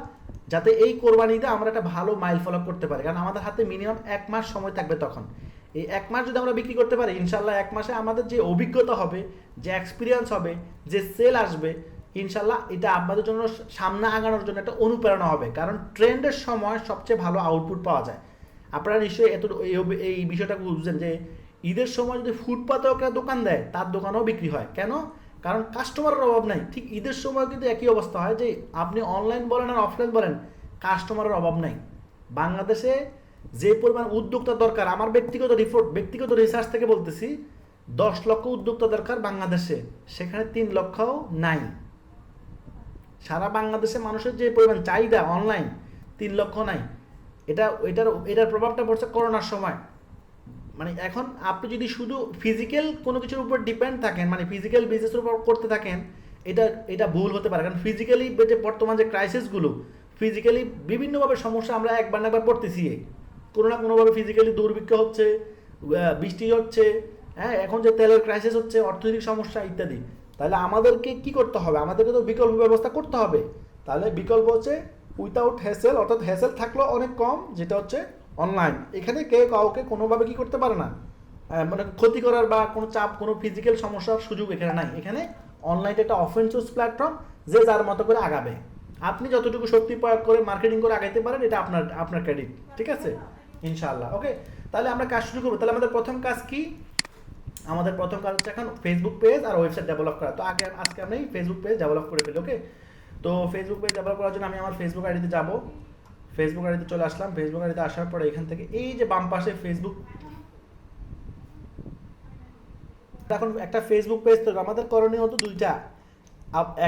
যাতে এই কোরবানিতে আমরা একটা ভালো মাইল ফলক করতে পারি, কারণ আমাদের হাতে মিনিমাম 1 মাস সময় থাকবে। তখন এই 1 মাস যদি আমরা বিক্রি করতে পারি, ইনশাল্লাহ 1 মাসে আমাদের যে অভিজ্ঞতা হবে, যে এক্সপিরিয়েন্স হবে, যে সেল আসবে, ইনশাল্লাহ এটা আপনাদের জন্য সামনে আগানোর জন্য একটা অনুপ্রেরণা হবে। কারণ ট্রেন্ডের সময় সবচেয়ে ভালো আউটপুট পাওয়া যায়। আপনারা নিশ্চয়ই এই বিষয়টা বুঝছেন যে ঈদের সময় যদি ফুটপাতেও একটা দোকান দেয়, তার দোকানেও বিক্রি হয়। কেন? কারণ কাস্টমারের অভাব নাই। ঠিক ঈদের সময় কিন্তু একই অবস্থা হয়, যে আপনি অনলাইন বলেন আর অফলাইন বলেন, কাস্টমারের অভাব নাই। বাংলাদেশে যে পরিমাণ উদ্যোক্তা দরকার, আমার ব্যক্তিগত রিসার্চ থেকে বলতেছি, 10 লক্ষ উদ্যোক্তা দরকার বাংলাদেশে, সেখানে 3 লক্ষও নাই। সারা বাংলাদেশে মানুষের যে পরিমাণ চাহিদা অনলাইন, 3 লক্ষ নাই। এটার প্রভাবটা পড়ছে করোনার সময়। মানে এখন আপনি যদি শুধু ফিজিক্যাল কোনো কিছুর উপর ডিপেন্ড থাকেন, মানে ফিজিক্যাল বিজনেসের উপর করতে থাকেন, এটা ভুল হতে পারে। কারণ ফিজিক্যালি যে বর্তমান যে ক্রাইসিসগুলো, ফিজিক্যালি বিভিন্নভাবে সমস্যা আমরা একবার না একবার পড়তেছি। কোনো না কোনোভাবে ফিজিক্যালি দুর্ভিক্ষ হচ্ছে, বৃষ্টি হচ্ছে, হ্যাঁ, এখন যে তেলের ক্রাইসিস হচ্ছে, অর্থনৈতিক সমস্যা ইত্যাদি। তাহলে আমাদেরকে কি করতে হবে? আমাদেরকে তো বিকল্প ব্যবস্থা করতে হবে। তাহলে বিকল্প হচ্ছে উইথাউট হ্যাসেল, অর্থাৎ হ্যাসেল থাকলেও অনেক কম, যেটা হচ্ছে অনলাইন। এখানে কেউ কাউকে কোনোভাবে কি করতে পারে না, মানে ক্ষতি করার বা কোনো চাপ, কোনো ফিজিক্যাল সমস্যার সুযোগ এখানে নাই। এখানে অনলাইন একটা ওপেন সোর্স প্ল্যাটফর্ম, যে যার মতো করে আগাবে। আপনি যতটুকু শক্তি প্রয়োগ করে মার্কেটিং করে আগাইতে পারেন, এটা আপনার ক্রেডিট। ঠিক আছে, ইনশাআল্লাহ। ওকে, তাহলে আমরা কাজ শুরু করবো। তাহলে আমাদের প্রথম কাজ কি? আমাদের প্রথম কাজ হচ্ছে এখন ফেসবুক পেজ আর ওয়েবসাইট ডেভেলপ করা। তো আজকে আমি ফেসবুক পেজ ডেভেলপ করে ফেলি। ওকে, তো ফেসবুক পেজ ডেভেলপ করার জন্য আমি আমার ফেসবুক আইডিতে যাব। ফেসবুক আইডিতে চলে আসলাম। ফেসবুক আইডিতে আসার পরে এখান থেকে এই যে বাম পাশে ফেসবুক, এখন একটা ফেসবুক পেজ তো আমাদের করণীয় হতো দুইটা।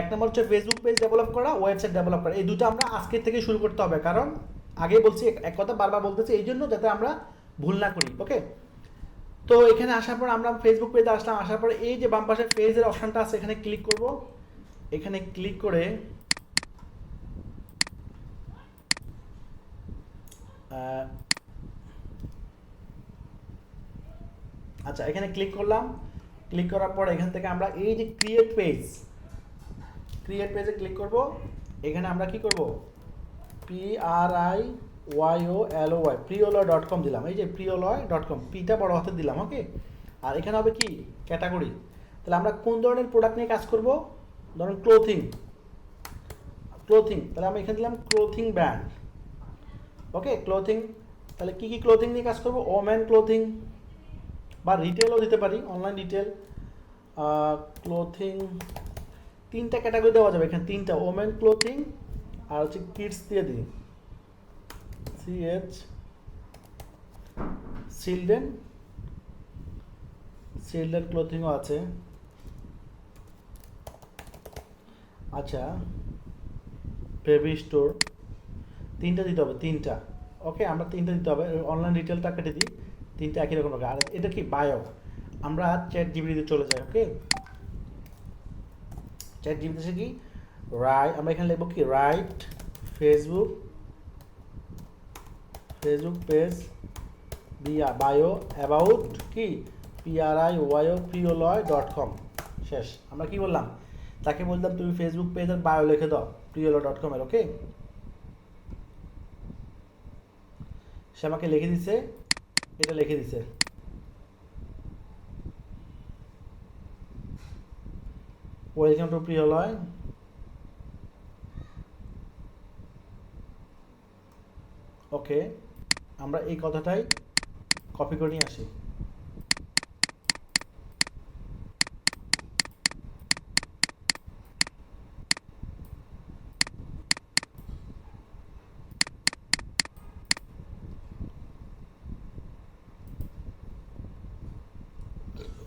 এক নম্বর হচ্ছে ফেসবুক পেজ ডেভেলপ করা, ওয়েবসাইট ডেভেলপ করা। এই দুটো আমরা আজকের থেকে শুরু করতে হবে। কারণ আগেই বলছি, এক কথা বারবার বলতেছি, এই জন্য যাতে আমরা ভুল না করি। ওকে, তো এখানে আসার পর আমরা ফেসবুক পেজে আসলাম। আসার পরে এই যে বাম পাশে পেজের অপশনটা আছে, এখানে ক্লিক করব। এখানে ক্লিক করে আচ্ছা, এখানে ক্লিক করলাম। ক্লিক করার পর এখান থেকে আমরা এই যে ক্রিয়েট পেজে ক্লিক করব। এখানে আমরা কি করব? PRIYOLOY priyoloy.com দিলাম। এই যে priyoloy.com, পিটা বড় হাতে দিলাম। ওকে, আর এখানে হবে কি ক্যাটাগরি। তাহলে আমরা কোন ধরনের প্রোডাক্ট নিয়ে কাজ করব? ধরুন ক্লোথিং। তাহলে আমরা এখানে দিলাম ক্লোথিং ব্র্যান্ড। ওকে, ক্লোথিং। তাহলে কি ক্লোথিং নিয়ে কাজ করব? ওমেন ক্লোথিং, বা রিটেলও দিতে পারি, অনলাইন রিটেল, ক্লোথিং। 3টা ক্যাটাগরি দেওয়া যাবে এখানে, 3টা, ওমেন ক্লোথিং আর হচ্ছে কিডস দিয়ে দিই, চিলড্রেন ক্লোথিংও আছে। আচ্ছা, বেবি স্টোর, 3টা দিতে হবে, 3টা। ওকে, আমরা 3টা দিতে হবে। অনলাইন রিটেলটা কেটে দিই, 3টা একই রকম রাখা। আর এটা কি বায়ো, আমরা চ্যাট জিপিটিতে চলে যাই। ওকে, চ্যাট জিপিটিতে কি আমরা এখানে লিখবো কি right Facebook page bio about কি priyoloy.com। শেষ। আমরা কি বললাম? তাকে বললাম তুমি ফেসবুক পেজের বায়ো লিখে দাও priyoloy.com এর। ওকে, সে আমাকে লিখে দিছে, এটা লিখে দিছে। Welcome to প্রিয়লয়। ওকে, আমরা এই কথাটাই কপি করে নিয়ে আসি।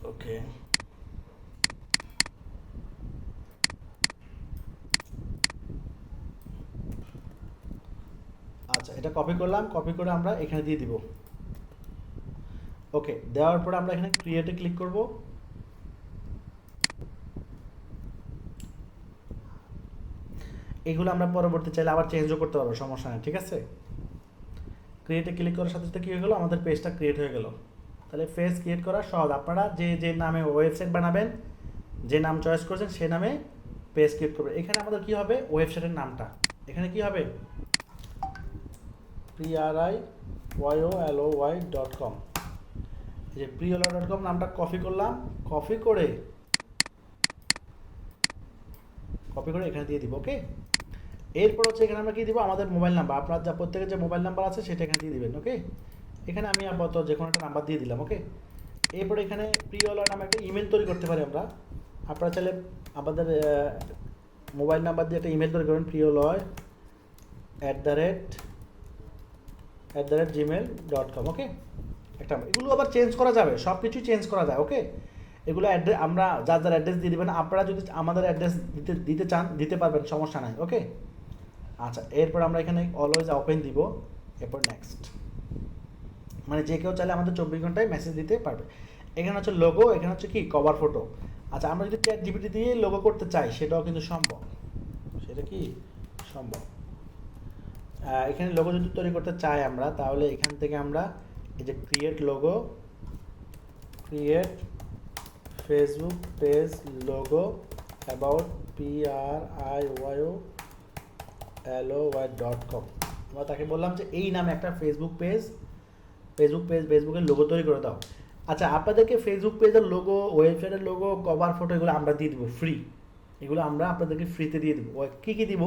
ওকে, আচ্ছা, এটা কপি করলাম। কপি করে আমরা এখানে দিয়ে দিব। ওকে, দেওয়ার পরে আমরা এখানে ক্রিয়েটে ক্লিক করব। এগুলো আমরা পরবর্তী চাইলে আবার চেঞ্জও করতে পারবো, সমস্যা নেই। ঠিক আছে, ক্রিয়েটে ক্লিক করার সাথে সাথে কী হয়ে গেলো? আমাদের পেজটা ক্রিয়েট হয়ে গেল। তাহলে পেজ ক্রিয়েট করা সহজ। আপনারা যে নামে ওয়েবসাইট বানাবেন, যে নাম চয়েস করেছেন সে নামে পেজ ক্রিয়েট করবেন। এখানে আমাদের কি হবে? ওয়েবসাইটের নামটা এখানে কি হবে? PRIYOLOY.com। এই যে priyoloy.com নামটা কপি করলাম, কপি করে এখানে দিয়ে দিব। ওকে, এরপর হচ্ছে এখানে আমরা কি দিব, আমাদের মোবাইল নাম্বার, আপনার যা প্রত্যেকের যে মোবাইল নাম্বার আছে সেটা এখানে দিয়ে দিবেন। ওকে, এখানে আমি আপাতত যে কোনো একটা নাম্বার দিয়ে দিলাম। ওকে, এরপর এখানে প্রিয়লয় নামে একটা ইমেল তৈরি করতে পারি আমরা। আপনারা চাইলে আমাদের মোবাইল নাম্বার দিয়ে একটা ইমেল তৈরি করবেন, priyoloy@gmail.com। ওকে, একটা, এগুলো আবার চেঞ্জ করা যাবে, সব কিছুই চেঞ্জ করা যায়। ওকে, এগুলো অ্যাড্রেস আমরা যার অ্যাড্রেস দিয়ে দেবেন, আপনারা যদি আমাদের অ্যাড্রেস দিতে চান দিতে পারবেন, সমস্যা নাই। ওকে, আচ্ছা, এরপর আমরা এখানে অলওয়েজ ওপেন দিব, এরপর নেক্সট, মানে যে কেউ চাইলে আমাদের 24 ঘন্টায় মেসেজ দিতে পারবে। এখানে হচ্ছে লোগো, এখানে হচ্ছে কি কভার ফটো। আচ্ছা, আমরা যদি ChatGPT দিয়ে লোগো করতে চাই সেটাও কিন্তু সম্ভব, সেটা কি সম্ভব। এখানে লোগো যদি তৈরি করতে চাই আমরা, তাহলে এখান থেকে আমরা এই যে create logo, create Facebook page logo about PRIYOLOY.com, আমরা তাকে বললাম যে এই নামে একটা ফেসবুকের লোগো তৈরি করে দাও। আচ্ছা, আপনাদেরকে ফেসবুক পেজের লোগো, ওয়েবসাইটের লোগো, কভার ফটো এগুলো আমরা দিয়ে দিব ফ্রি, এগুলো আমরা আপনাদেরকে ফ্রিতে দিয়ে দেবো। কী কী দিব,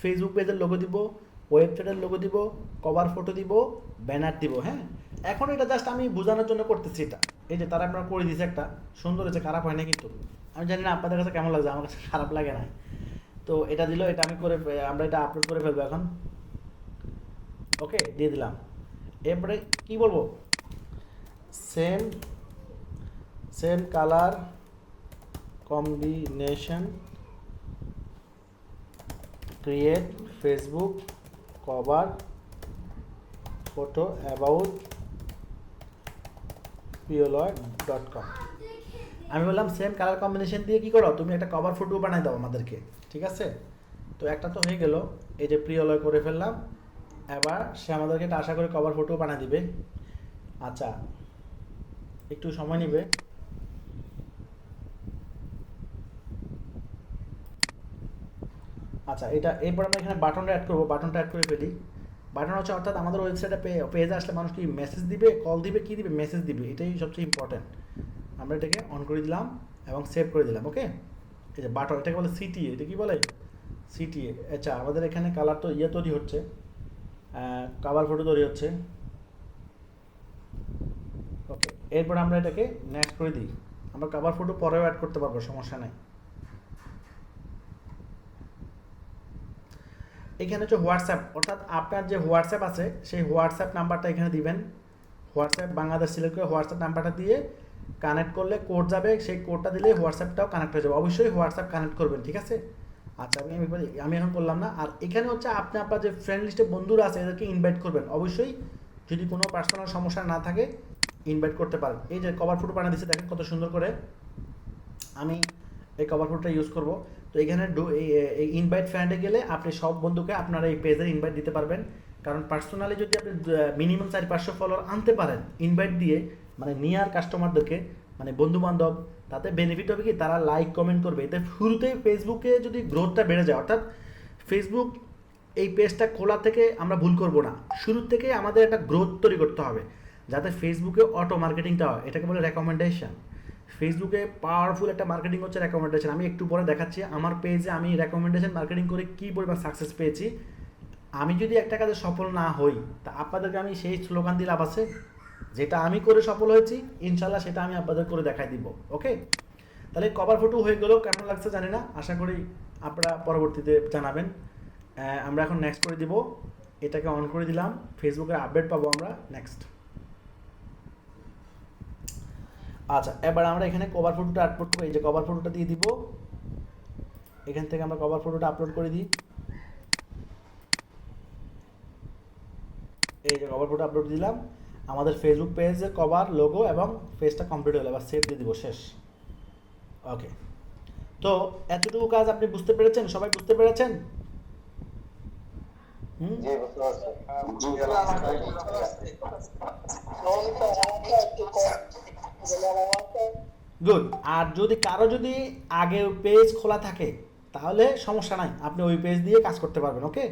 ফেসবুক পেজের লোগো দিব, ওয়েবসাইটের লোগো দিব, কভার ফটো দিব, ব্যানার দিব। হ্যাঁ, এখন এটা জাস্ট আমি বোঝানোর জন্য করতেছি এটা। এই যে তারা আপনারা করে দিয়েছে, একটা সুন্দর হয়েছে, খারাপ হয় না কিন্তু। আমি জানি না আপনাদের কাছে কেমন লাগছে, আমার কাছে খারাপ লাগে না। তো এটা দিল, এটা আমি আমরা এটা আপলোড করে ফেলবো এখন। ওকে, দিয়ে দিলাম। এরপরে কি বলবো, same colour combination create Facebook cover photo about PRIYOLOY.com। আমি বললাম সেম কালার কম্বিনেশন দিয়ে কি করো, তুমি একটা কভার ফটো বানাই দাও আমাদেরকে, ঠিক আছে। তো একটা তো হয়ে গেল, এই যে প্রিয়লয় করে ফেললাম। এবার সে আমাদেরকে একটা আশা করে কভার ফটো বানিয়ে দিবে। আচ্ছা, একটু সময় নেবে। আচ্ছা, এটা এরপর আমরা এখানে বাটনটা অ্যাড করবো, বাটনটা অ্যাড করে ফেলি। বাটন হচ্ছে অর্থাৎ আমাদের ওয়েবসাইটে পেজে আসলে মানুষ কি মেসেজ দিবে, কল দিবে, কি দিবে, মেসেজ দিবে, এটাই সবচেয়ে ইম্পর্টেন্ট। আমরা এটাকে অন করে দিলাম এবং সেভ করে দিলাম। ওকে, এই যে বাটন, এটাকে বলে CTA, এটা কি বলে CTA। আচ্ছা, আমাদের এখানে কালার তো তৈরি হচ্ছে, কভার ফটো তৈরি হচ্ছে। ওকে, এরপর আমরা এটাকে নেক্সট করে দিই। আমরা কভার ফটো পরেও অ্যাড করতে পারবো, সমস্যা নেই। এখানে হচ্ছে হোয়াটসঅ্যাপ, অর্থাৎ আপনার যে হোয়াটসঅ্যাপ আছে সেই হোয়াটসঅ্যাপ নাম্বারটা এখানে দিবেন। হোয়াটসঅ্যাপ বাংলাদেশ সিলেক্ট করে হোয়াটসঅ্যাপ নাম্বারটা দিয়ে কানেক্ট করলে কোড যাবে, সেই কোডটা দিলে হোয়াটসঅ্যাপটাও কানেক্ট হয়ে যাবে। অবশ্যই হোয়াটসঅ্যাপ কানেক্ট করবেন, ঠিক আছে। আচ্ছা, আমি এখন করলাম না। আর এখানে হচ্ছে আপনি আপনার যে ফ্রেন্ড লিস্টে বন্ধুরা আছে এদেরকে ইনভাইট করবেন অবশ্যই, যদি কোনো পার্সোনাল সমস্যা না থাকে ইনভাইট করতে পারেন। এই যে কভার ফটো বানিয়ে দিচ্ছে, দেখেন কত সুন্দর করে। আমি এই কভার ফটোটা ইউজ করব। তো এখানে এই ইনভাইট ফ্রেন্ডে গেলে আপনি সব বন্ধুকে আপনার এই পেজের ইনভাইট দিতে পারবেন। কারণ পার্সোনালি যদি আপনি মিনিমাম 400-500 ফলোয়ার আনতে পারেন ইনভাইট দিয়ে, মানে নিয়ার কাস্টমারদেরকে, মানে বন্ধু বান্ধব, তাতে বেনিফিট হবে কি, তারা লাইক কমেন্ট করবে। এতে শুরুতেই ফেসবুকে যদি গ্রোথটা বেড়ে যায়, অর্থাৎ ফেসবুক এই পেজটা খোলা থেকে আমরা ভুল করব না, শুরুর থেকে আমাদের একটা গ্রোথ তৈরি করতে হবে যাতে ফেসবুকে অটো মার্কেটিংটা হয়। এটাকে বলে রেকমেন্ডেশন। ফেসবুকে পাওয়ারফুল একটা মার্কেটিং হচ্ছে রেকমেন্ডেশন। আমি একটু পরে দেখাচ্ছি আমার পেজে আমি রেকমেন্ডেশন মার্কেটিং করে কী পরিমাণ সাকসেস পেয়েছি। আমি যদি একটা কাজে সফল না হই, তা আপনাদেরকে আমি সেই স্লোগান দিয়ে লাভ আছে, যেটা আমি করে সফল হয়েছি ইনশাল্লাহ সেটা আমি আপনাদের করে দেখাই দিব। ওকে, তাহলে কভার ফটো হয়ে গেল, কেমন লাগছে জানি না, আশা করি আপনারা পরবর্তীতে জানাবেন। আমরা এখন নেক্সট করে দিব, এটাকে অন করে দিলাম, ফেসবুকের আপডেট পাবো আমরা। নেক্সট। আচ্ছা, এবার আমরা এখানে কভার ফটোটা আপলোড করবো। এই যে কভার ফটোটা দিয়ে দিব, এখান থেকে আমরা কভার ফটোটা আপলোড করে দিই। এই যে কভার ফটো আপলোড দিলাম, আমাদের ফেসবুক পেজের কভার লোগো এবং পেজটা কমপ্লিট হলো। এবার সেভ দিয়ে দিব, শেষ। ওকে, তো এতটুকু কাজ আপনি বুঝতে পেরেছেন, সবাই বুঝতে পেরেছেন? গুড। আর যদি কারো যদি আগে পেজ খোলা থাকে তাহলে সমস্যা নাই, আপনি ওই পেজ দিয়ে কাজ করতে পারবেন। ওকে,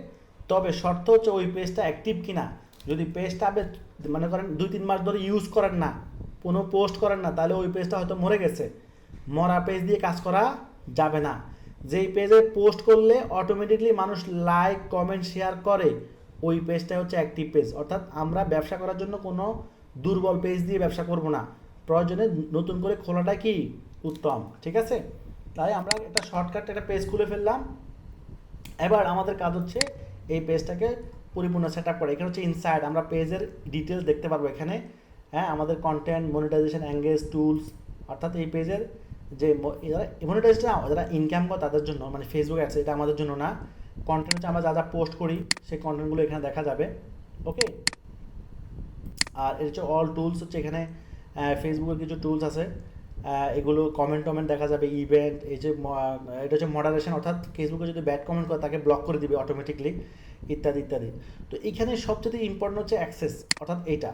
তবে শর্ত হচ্ছে ওই পেজটা অ্যাক্টিভ কিনা। যদি পেজটা আপনি মনে করেন 2-3 মাস ধরে ইউজ করেন না, কোনো পোস্ট করেন না, তাহলে ওই পেজটা হয়তো মরে গেছে। মরা পেজ দিয়ে কাজ করা যাবে না। যেই পেজে পোস্ট করলে অটোমেটিকলি মানুষ লাইক কমেন্ট শেয়ার করে, ওই পেজটা হচ্ছে অ্যাক্টিভ পেজ। অর্থাৎ আমরা ব্যবসা করার জন্য কোনো দুর্বল পেজ দিয়ে ব্যবসা করব না, প্রয়োজনে নতুন করে খোলাটা কি উত্তম, ঠিক আছে? তাই আমরা একটা শর্টকাট একটা পেজ খুলে ফেললাম। এবার আমাদের কাজ হচ্ছে এই পেজটাকে পরিপূর্ণ সেট আপ করা। এখানে হচ্ছে ইনসাইড, আমরা পেজের ডিটেলস দেখতে পারবো এখানে। হ্যাঁ, আমাদের কন্টেন্ট, মনিটাইজেশন, এঙ্গেজ, টুলস, অর্থাৎ এই পেজের যে মনিটাইজেশন যারা ইনকাম করে তাদের জন্য, মানে ফেসবুক অ্যাডস, এটা আমাদের জন্য না। কন্টেন্ট হচ্ছে আমরা যা যা পোস্ট করি সেই কন্টেন্টগুলো এখানে দেখা যাবে, ওকে। আর এটা হচ্ছে অল টুলস, হচ্ছে এখানে ফেসবুকের কিছু টুলস আছে, এগুলো কমেন্ট টমেন্ট দেখা যাবে, ইভেন্ট, এই যে এটা হচ্ছে মডারেশন, অর্থাৎ ফেসবুকে যদি ব্যাড কমেন্ট করে তাকে ব্লক করে দিবে অটোমেটিকলি, ইত্যাদি ইত্যাদি। তো এখানে সবচেয়ে ইম্পর্টেন্ট হচ্ছে অ্যাক্সেস, অর্থাৎ এইটা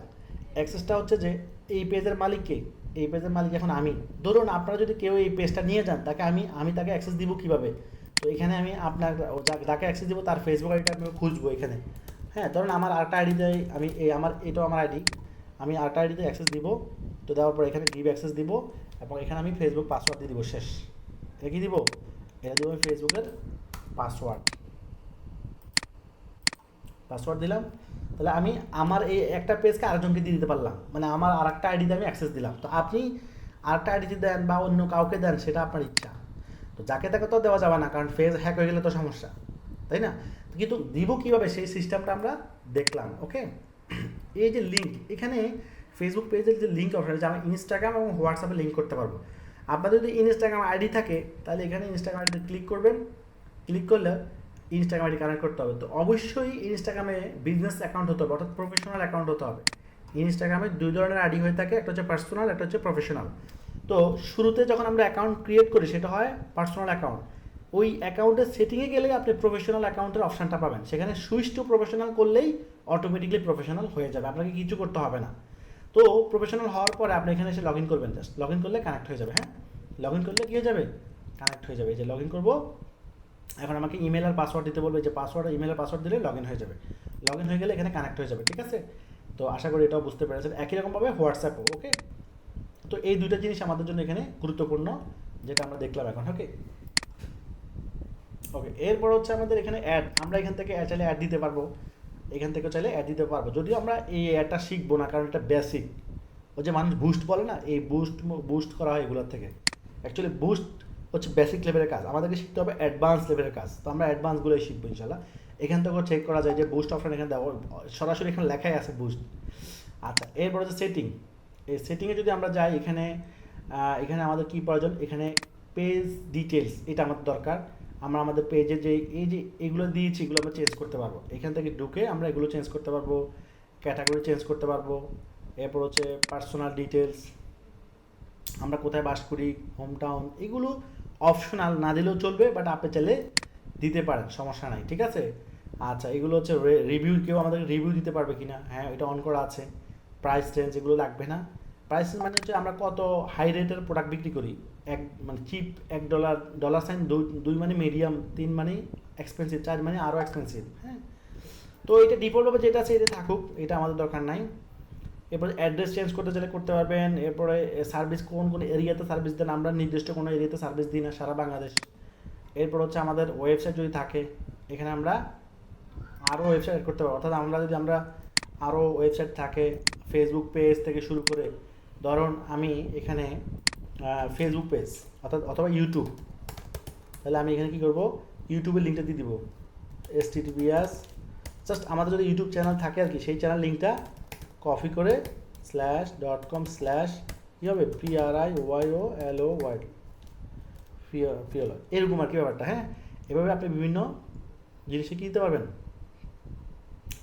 অ্যাক্সেসটা হচ্ছে যে এই পেজের মালিককে, এই পেজের মালিক এখন আমি। ধরুন আপনারা যদি কেউ এই পেজটা নিয়ে যান, তাকে আমি তাকে অ্যাক্সেস দিব কীভাবে? তো এখানে আমি আপনার যাকে অ্যাক্সেস দিব তার ফেসবুক আইডিটা আমি খুঁজবো এখানে। হ্যাঁ, ধরুন আমার আরেকটা আইডিতে আমি এটাও আমার আইডি, আমি আরেকটা আইডিতে অ্যাক্সেস দিব। তো দেওয়ার পর এখানে গিভ অ্যাক্সেস দিব, এবং এখানে আমি ফেসবুক পাসওয়ার্ড দিয়ে দিব, শেষ। এটা কি দিব? এটা দিব আমি ফেসবুকের পাসওয়ার্ড দিলাম। তাহলে আমি আমার এই একটা পেজকে আরেকজনকে দিয়ে দিতে পারলাম, মানে আমার আরেকটা আইডিতে আমি অ্যাক্সেস দিলাম। তো আপনি আরেকটা আইডিতে দেন বা অন্য কাউকে দেন, সেটা আপনার ইচ্ছা। তো যাকে তাকে তো দেওয়া যাবে না, কারণ ফেজ হ্যাক হয়ে গেলে তো সমস্যা, তাই না? কিন্তু দিব কীভাবে সেই সিস্টেমটা আমরা দেখলাম, ওকে। এই যে লিঙ্ক, এখানে ফেসবুক পেজের যে লিঙ্ক অপশন আছে, আমরা ইনস্টাগ্রাম এবং হোয়াটসঅ্যাপে লিঙ্ক করতে পারবো। আপনাদের যদি ইনস্টাগ্রাম আইডি থাকে, তাহলে এখানে ইনস্টাগ্রাম আইডিতে ক্লিক করবেন। ক্লিক করলে ইনস্টাগ্রাম আইডি কানেক্ট করতে হবে। তো অবশ্যই ইনস্টাগ্রামে বিজনেস অ্যাকাউন্ট হতে হবে, অর্থাৎ প্রফেশনাল অ্যাকাউন্ট হতে হবে। ইনস্টাগ্রামে 2 ধরনের আইডি হয়ে থাকে, একটা হচ্ছে পার্সোনাল, একটা হচ্ছে প্রফেশনাল। তো শুরুতে যখন আমরা অ্যাকাউন্ট ক্রিয়েট করি সেটা হয় পার্সোনাল অ্যাকাউন্ট। ওই অ্যাকাউন্টের সেটিংয়ে গেলে আপনি প্রফেশনাল অ্যাকাউন্টের অপশানটা পাবেন, সেখানে সুইচ টু প্রফেশনাল করলেই অটোমেটিকলি প্রফেশনাল হয়ে যাবে, আপনাকে কিছু করতে হবে না। তো প্রফেশনাল হওয়ার পরে আপনি এখানে এসে লগ ইন করবেন, জাস্ট লগ ইন করলে কানেক্ট হয়ে যাবে। হ্যাঁ, লগ ইন করলে কী হয়ে যাবে? কানেক্ট হয়ে যাবে। এই যে লগ ইন করবো, এখন আমাকে ইমেল আর পাসওয়ার্ড দিতে বলবে, যে পাসওয়ার্ড আর ইমেল আর পাসওয়ার্ড দিলে লগ ইন হয়ে যাবে। লগ ইন হয়ে গেলে এখানে কানেক্ট হয়ে যাবে, ঠিক আছে? তো আশা করি এটাও বুঝতে পেরেছেন। একই রকমভাবে হোয়াটসঅ্যাপও, ওকে। তো এই দুইটা জিনিস আমাদের জন্য এখানে গুরুত্বপূর্ণ, যেটা আমরা দেখলাম এখন, ওকে। ওকে, এরপর হচ্ছে আমাদের এখানে অ্যাড, আমরা এখান থেকে চাইলে অ্যাড দিতে পারবো, এখান থেকে চাইলে অ্যাড দিতে পারবো। যদিও আমরা এই অ্যাডটা শিখবো না, কারণ এটা বেসিক। ওই যে মানুষ বুস্ট বলে না, এই বুস্ট করা হয় এগুলোর থেকে। অ্যাকচুয়ালি বুস্ট হচ্ছে বেসিক লেভেলের কাজ, আমাদেরকে শিখতে হবে অ্যাডভান্স লেভেলের কাজ। তো আমরা অ্যাডভান্সগুলোই শিখবো ইনশাল্লাহ। এখান থেকেও চেক করা যায় যে বুস্ট অপশন এখানে দেওয়া, সরাসরি এখানে লেখাই আছে বুস্ট। আচ্ছা, এরপর হচ্ছে সেটিং। এই সেটিংয়ে যদি আমরা যাই, এখানে এখানে আমাদের কী প্রয়োজন? এখানে পেজ ডিটেলস, এটা আমাদের দরকার। আমরা আমাদের পেজে যে এই যে এগুলো দিয়েছি, এগুলো আমরা চেঞ্জ করতে পারবো। এখান থেকে ঢুকে আমরা এগুলো চেঞ্জ করতে পারবো, ক্যাটাগরি চেঞ্জ করতে পারবো। এরপর হচ্ছে পার্সোনাল ডিটেলস, আমরা কোথায় বাস করি, হোম টাউন, এগুলো অপশনাল, না দিলেও চলবে, বাট আপনি চাইলে দিতে পারেন, সমস্যা নাই, ঠিক আছে? আচ্ছা, এগুলো হচ্ছে রিভিউ, কেউ আমাদেরকে রিভিউ দিতে পারবে কি না, হ্যাঁ এটা অন করা আছে। প্রাইস রেঞ্জ, এগুলো লাগবে না। প্রাইস মানে হচ্ছে আমরা কত হাই রেটের প্রোডাক্ট বিক্রি করি। মানে চিপ $1, $সাইন 2 মানে মিডিয়াম, 3 মানে এক্সপেন্সিভ, 4 মানে আরও এক্সপেন্সিভ। হ্যাঁ, তো এটা ডিফল্টভাবে যেটা আছে এটা থাকুক, এটা আমাদের দরকার নাই। এরপরে অ্যাড্রেস চেঞ্জ করতে চাইলে করতে পারবেন। এরপরে সার্ভিস কোন এরিয়াতে সার্ভিস দেন, আমরা নির্দিষ্ট কোনো এরিয়াতে সার্ভিস দিই না, সারা বাংলাদেশ। এরপর হচ্ছে আমাদের ওয়েবসাইট যদি থাকে, এখানে আমরা আরও ওয়েবসাইট অ্যাড করতে পারবো। অর্থাৎ আমরা আরও ওয়েবসাইট থাকে, ফেসবুক পেজ থেকে শুরু করে, ধরুন আমি এখানে ফেসবুক পেজ অথবা ইউটিউব, তাহলে আমি এখানে কী করবো? ইউটিউবের লিঙ্কটা দিয়ে দিব, https, জাস্ট আমাদের যদি ইউটিউব চ্যানেল থাকে আর কি, সেই চ্যানেল লিঙ্কটা কপি করে /.com/ কী হবে, PRIYOLOY, এরকম আর কি ব্যাপারটা। হ্যাঁ, এভাবে আপনি বিভিন্ন জিনিসে কী দিতে পারবেন,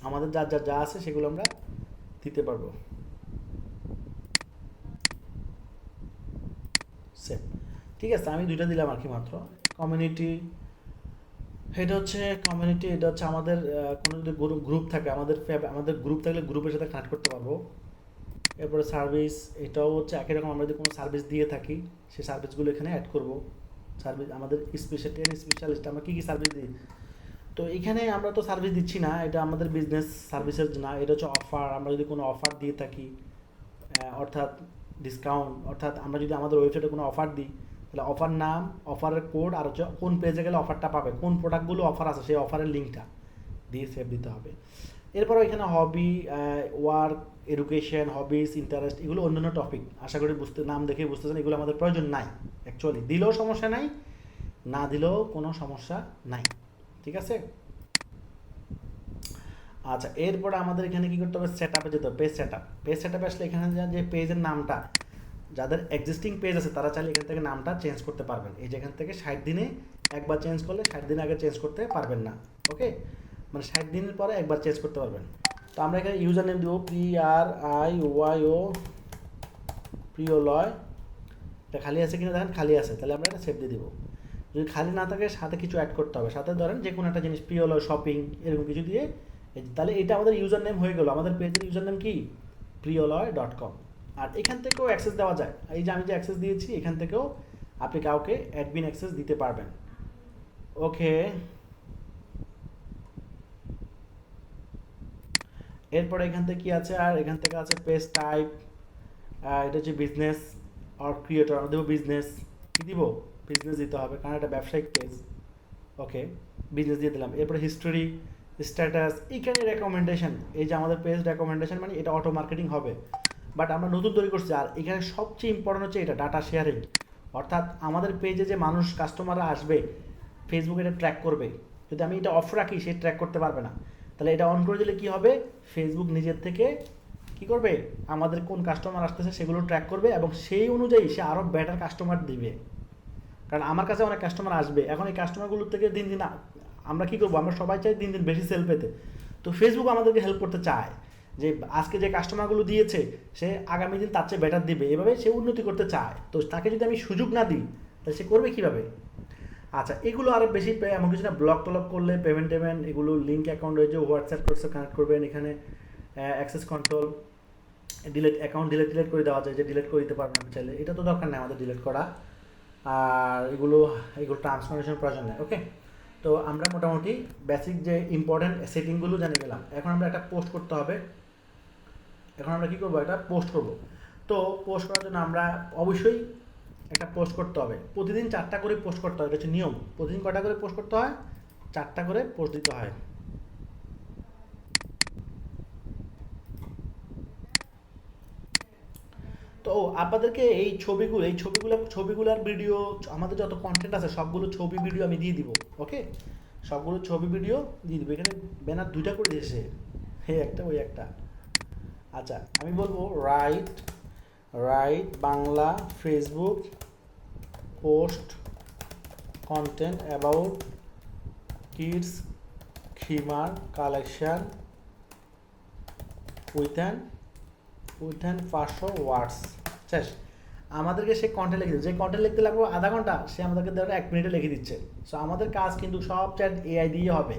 আমাদের যা আছে সেগুলো আমরা দিতে পারবো। সেম, ঠিক আছে, আমি 2টা দিলাম আর কি মাত্র। কমিউনিটি, এটা হচ্ছে কমিউনিটি, এটা হচ্ছে আমাদের কোনো যদি গ্রুপ থাকে, আমাদের গ্রুপ থাকলে গ্রুপের সাথে কানেক্ট করতে পারবো। এরপরে সার্ভিস, এটাও হচ্ছে একই রকম, আমরা যদি কোনো সার্ভিস দিয়ে থাকি সেই সার্ভিসগুলো এখানে অ্যাড করব। সার্ভিস আমাদের স্পেশালিস্ট, আমরা কী কী সার্ভিস দিই। তো তো এখানে আমরা তো সার্ভিস দিচ্ছি না, এটা আমাদের বিজনেস সার্ভিসের না, এটা হচ্ছে অফার। আমরা যদি কোনো অফার দিয়ে থাকি, অর্থাৎ ডিসকাউন্ট, অর্থাৎ আমরা যদি আমাদের ওয়েবসাইটে কোনো অফার দিই, তাহলে অফার নাম, অফারের কোড, আর হচ্ছে কোন পেজে গেলে অফারটা পাবে, কোন প্রোডাক্টগুলো অফার আছে সেই অফারের লিঙ্কটা দিয়ে সেভ দিতে হবে। এরপরও এখানে হবি, ওয়ার্ক, এডুকেশন, হবিস, ইন্টারেস্ট, এগুলো অন্যান্য টপিক। আশা করি নাম দেখে বুঝতেছেন এগুলো আমাদের প্রয়োজন নাই। অ্যাকচুয়ালি দিলেও সমস্যা নাই, না দিলেও কোনো সমস্যা নাই, ঠিক আছে। আচ্ছা, এরপরে আমাদের এখানে কী করতে হবে, সেট আপে যেতে হবে, page set up. Page set আপে আসলে এখানে যে পেজের নামটা, যাদের এক্সিস্টিং পেজ আছে তারা চাইলে এখান থেকে নামটা চেঞ্জ করতে পারবেন। এই যেখান থেকে 60 দিনে একবার চেঞ্জ করলে 60 দিন আগে চেঞ্জ করতে পারবেন না, ওকে, মানে 60 দিনের পরে একবার চেঞ্জ করতে পারবেন। তো আমরা এখানে ইউজার নেম দেবো PRIOYO, প্রিয়লয়। এটা খালি আছে কিনা দেখেন, খালি আছে, তাহলে আমরা এটা সেভ দিয়ে দেবো। যদি খালি না থাকে সাথে কিছু অ্যাড করতে হবে, সাথে ধরেন যে কোনো একটা জিনিস, প্রিয়লয় শপিং, এরকম কিছু দিয়ে, তাহলে এটা আমাদের ইউজার নেম হয়ে গেল। আমাদের পেজের ইউজার নেম কি, priyoloy.com। আর এখান থেকেও অ্যাক্সেস দেওয়া যায়, এই যে আমি যে অ্যাক্সেস দিয়েছি এখান থেকেও আপনি কাউকে অ্যাডমিন অ্যাক্সেস দিতে পারবেন, ওকে। এরপরে এখান থেকে কি আছে, আর এখান থেকে আছে পেজ টাইপ, এটা হচ্ছে বিজনেস আর ক্রিয়েটর, আমরা দেবো বিজনেস। কী দিব, বিজনেস দিতে হবে কারণ এটা ব্যবসায়িক পেজ, ওকে, বিজনেস দিয়ে দিলাম। এরপরে হিস্টোরি, স্ট্যাটাস, এইখানে রেকমেন্ডেশন, এই যে আমাদের পেজ রেকমেন্ডেশন, মানে এটা অটো মার্কেটিং হবে, বাট আমরা নতুন তৈরি করছি। আর এখানে সবচেয়ে ইম্পর্টেন্ট হচ্ছে এটা ডাটা শেয়ারিং, অর্থাৎ আমাদের পেজে যে মানুষ কাস্টমাররা আসবে ফেসবুকে এটা ট্র্যাক করবে। যদি আমি এটা অফ রাখি সে ট্র্যাক করতে পারবে না, তাহলে এটা অন করে দিলে কী হবে, ফেসবুক নিজের থেকে কী করবে, আমাদের কোন কাস্টমার আসতেছে সেগুলো ট্র্যাক করবে এবং সেই অনুযায়ী সে আরও বেটার কাস্টমার দিবে। কারণ আমার কাছে অনেক কাস্টমার আসবে, এখন এই কাস্টমারগুলোর থেকে দিন দিন আমরা কী করবো, আমরা সবাই চাই দিন দিন বেশি সেল পেতে। তো ফেসবুক আমাদেরকে হেল্প করতে চায় যে আজকে যে কাস্টমারগুলো দিয়েছে সে আগামী দিন তার চেয়ে বেটার দিবে, এভাবে সে উন্নতি করতে চায়। তো তাকে যদি আমি সুযোগ না দিই তাহলে সে করবে কীভাবে। আচ্ছা, এগুলো আরও বেশি এমন কিছু না, ব্লক টলক করলে পেমেন্ট এগুলো লিঙ্ক অ্যাকাউন্ট রয়েছে, হোয়াটসঅ্যাপ টোয়াটসঅ্যাপ কানেক্ট করবেন, এখানে access control, delete account delete করে দেওয়া যায়, যে ডিলিট করে দিতে পারবেন আপনি চাইলে, এটা তো দরকার নেই আমাদের ডিলিট করা। আর এগুলো ট্রান্সফরমেশন প্রয়োজন নেই, ওকে। তো আমরা মোটামুটি বেসিক যে ইম্পর্টেন্ট সেটিংগুলো জানিয়ে গেলাম। এখন আমরা একটা পোস্ট করতে হবে, এখন আমরা কী করবো, একটা পোস্ট করব। তো পোস্ট করার জন্য আমরা অবশ্যই একটা পোস্ট করতে হবে, প্রতিদিন 4টা করে পোস্ট করতে হয়, এটা হচ্ছে নিয়ম। প্রতিদিন কটা করে পোস্ট করতে হয়, 4টা করে পোস্ট দিতে হয়। তো আপনাদেরকে এই ছবিগুলোর ভিডিও, আমাদের যত কন্টেন্ট আছে সবগুলো ছবি ভিডিও আমি দিয়ে দিব, ওকে, সবগুলো ছবি ভিডিও দিয়ে দিব। এখানে ব্যানার 2টা করে দিয়েছে, হে একটা ওই একটা। আচ্ছা, আমি বলবো write Bangla Facebook post content about kids khimar collection with an 500 words. শেষ। আমাদেরকে সে কন্টেন্ট লিখে দিচ্ছে, যে কন্টেন্ট লিখতে লাগবে আধা ঘন্টা সে আমাদেরকে ধরে 1 মিনিটে লিখে দিচ্ছে। সো আমাদের কাজ কিন্তু সব চ্যাট এআই দিয়ে হবে,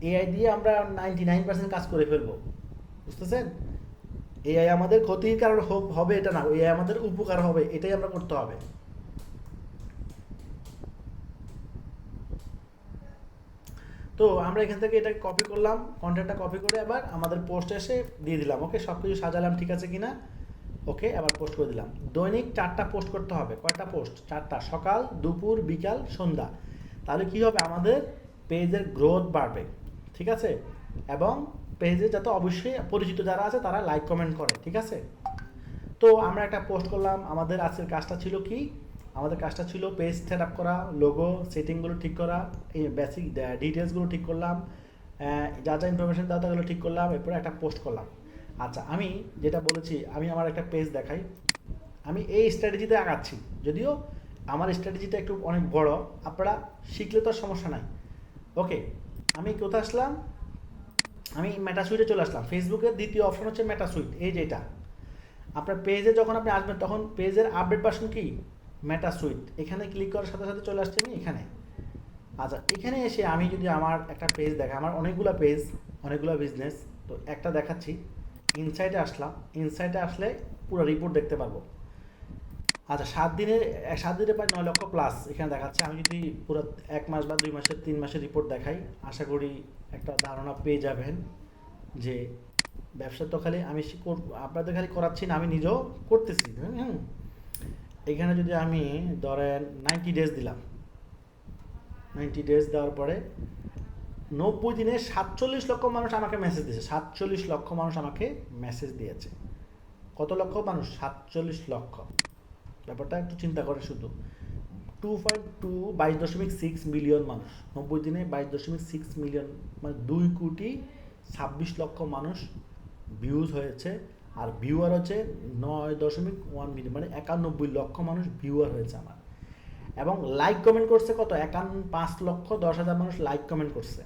এআই দিয়ে আমরা 99% কাজ করে ফেলবো, বুঝতেছেন। এআই আমাদের ক্ষতির কারণ হবে এটা না, এআই আমাদের উপকার হবে, এটাই আমরা করতে হবে। তো আমরা এখান থেকে এটা কপি করলাম, কন্টেন্টটা কপি করে আবার আমাদের পোস্টে এসে দিয়ে দিলাম, ওকে, সব কিছু সাজালাম ঠিক আছে কিনা, ওকে, আবার পোস্ট করে দিলাম। দৈনিক 4টা পোস্ট করতে হবে, কয়টা পোস্ট, 4টা, সকাল, দুপুর, বিকাল, সন্ধ্যা। তাহলে কি হবে, আমাদের পেজের গ্রোথ বাড়বে, ঠিক আছে, এবং পেজে যাতে অবশ্যই পরিচিত যারা আছে তারা লাইক কমেন্ট করে, ঠিক আছে। তো আমরা একটা পোস্ট করলাম, আমাদের আজকের কাজটা ছিল কি, আমাদের কাজটা ছিল পেজ সেট আপ করা, লোগো সেটিংগুলো ঠিক করা, এই বেসিক ডিটেলসগুলো ঠিক করলাম, যা যা ইনফরমেশন দাদাগুলো ঠিক করলাম, এরপরে একটা পোস্ট করলাম। আচ্ছা, আমি যেটা বলেছি, আমি আমার একটা পেজ দেখাই, আমি এই স্ট্র্যাটেজিতে আগাচ্ছি, যদিও আমার স্ট্র্যাটেজিটা একটু অনেক বড়, আপনারা শিখলে তো সমস্যা নাই, ওকে। আমি কোথায় আসলাম, আমি মেটা সুইটে চলে আসলাম। ফেসবুকের দ্বিতীয় অপশন হচ্ছে মেটা সুইট, এই যেটা আপনার পেজে যখন আপনি আসবেন তখন পেজের আপডেট ভার্সন কি, মেটা সুইট। এখানে ক্লিক করার সাথে সাথে চলে আসছে আমি এখানে। আচ্ছা, এখানে এসে আমি যদি আমার একটা পেজ দেখা, আমার অনেকগুলো পেজ, অনেকগুলো বিজনেস, তো একটা দেখাচ্ছি। ইনসাইটে আসলাম, ইনসাইটে আসলে পুরো রিপোর্ট দেখতে পারবো। আচ্ছা 7 দিনে প্রায় 9 লক্ষ প্লাস এখানে দেখাচ্ছে। আমি যদি পুরো 1 মাস বা 2 মাসের 3 মাসের রিপোর্ট দেখাই, আশা করি একটা ধারণা পেয়ে যাবেন যে ব্যবসা তো খালি আমি আপনাদের খালি করাচ্ছি না, আমি নিজেও করতেছি। হুম, এখানে যদি আমি ধরেন 90 ডেজ দিলাম, 90 ডেজ দেওয়ার পরে 90 দিনে 47 লক্ষ মানুষ আমাকে মেসেজ দিয়েছে। 47 লক্ষ মানুষ আমাকে মেসেজ দিয়েছে। কত লক্ষ মানুষ? 47 লক্ষ। ব্যাপারটা একটু চিন্তা করে শুধু 22.6 মিলিয়ন মানুষ 90 দিনে 22.6 মিলিয়ন, মানে 2,26,00,000 মানুষ ভিউজ হয়েছে। আর ভিউয়ার হচ্ছে 9.1 মিলিয়ন, মানে 91 লক্ষ মানুষ ভিউয়ার হয়েছে আমার। এবং লাইক কমেন্ট করছে কত? 5,10,000 মানুষ লাইক কমেন্ট করছে।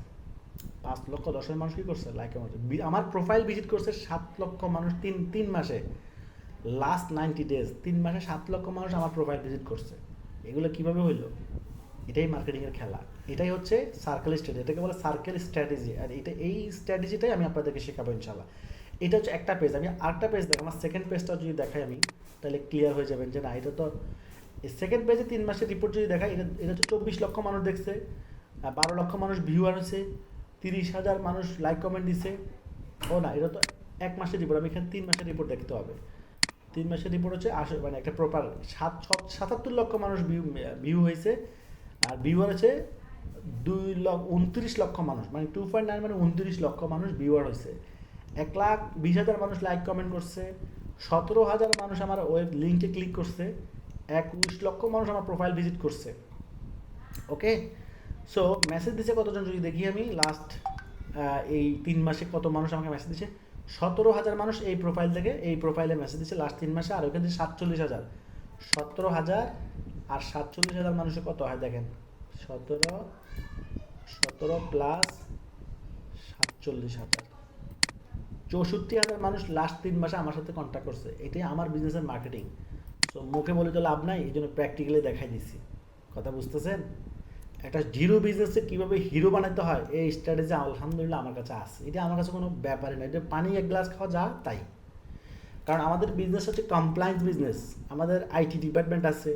5,10,000 মানুষ কী করছে? লাইক কমেন্ট করছে। আমার প্রোফাইল ভিজিট করছে 7 লক্ষ মানুষ। তিন মাসে, লাস্ট 90 ডেজ 3 মাসে 7 লক্ষ মানুষ আমার প্রোফাইল ভিজিট করছে। এগুলো কিভাবে হইলো? এটাই মার্কেটিংয়ের খেলা, এটাই হচ্ছে সার্কেল স্ট্র্যাটেজি, এটাকে বলে সার্কেল স্ট্র্যাটেজি। আর এই স্ট্র্যাটেজিটাই আমি আপনাদেরকে শেখাবো ইনশাল্লাহ। এটা হচ্ছে একটা পেজ। আমি আরেকটা পেজ দেখ, আমার সেকেন্ড পেজটা যদি দেখাই আমি, তাহলে ক্লিয়ার হয়ে যাবেন যে না, এটা তো সেকেন্ড পেজে 3 মাসের রিপোর্ট যদি দেখাই, এটা হচ্ছে 24 লক্ষ মানুষ দেখছে, 12 লক্ষ মানুষ ভিউয়ার হয়েছে, 30,000 মানুষ লাইক কমেন্ট দিছে। ও না, এটা তো 1 মাসের রিপোর্ট, আমি এখানে 3 মাসের রিপোর্ট দেখতে হবে। 3 মাসের রিপোর্ট হচ্ছে মানে একটা প্রপার 77 লক্ষ মানুষ ভিউ হয়েছে। আর ভিউয়ার হচ্ছে 29 লক্ষ মানুষ, মানে 2.9, মানে 29 লক্ষ মানুষ ভিউয়ার হয়েছে। 1,20,000 মানুষ লাইক কমেন্ট করছে, 17,000 মানুষ আমার ওয়েব লিঙ্কে ক্লিক করছে, 21 লক্ষ মানুষ আমার প্রোফাইল ভিজিট করছে। ওকে, সো মেসেজ দিচ্ছে কতজন যদি দেখি আমি, লাস্ট এই 3 মাসে কত মানুষ আমাকে মেসেজ দিচ্ছে? 17,000 মানুষ এই প্রোফাইল থেকে এই প্রোফাইলে মেসেজ দিচ্ছে লাস্ট 3 মাসে। আর ওখানে 47,000, 17,000 আর 47,000 মানুষের কত হয় দেখেন, 17 প্লাস 47,000, 64,000 মানুষ লাস্ট 3 মাসে আমার সাথে কন্ট্যাক্ট করছে। এটাই আমার বিজনেসের মার্কেটিং। সো মুখে বলে তো লাভ নাই, এই জন্য প্র্যাকটিক্যালি দেখাই দিচ্ছি। কথা বুঝতেছেন? একটা জিরো বিজনেসে কীভাবে হিরো বানাতে হয়, এই স্ট্র্যাটেজি আলহামদুলিল্লাহ আমার কাছে আছে। এটা আমার কাছে কোনো ব্যাপারই না, এটা পানি 1 গ্লাস খাওয়া যা তাই। কারণ আমাদের বিজনেস হচ্ছে কমপ্লায়েন্স বিজনেস। আমাদের আইটি ডিপার্টমেন্ট আছে,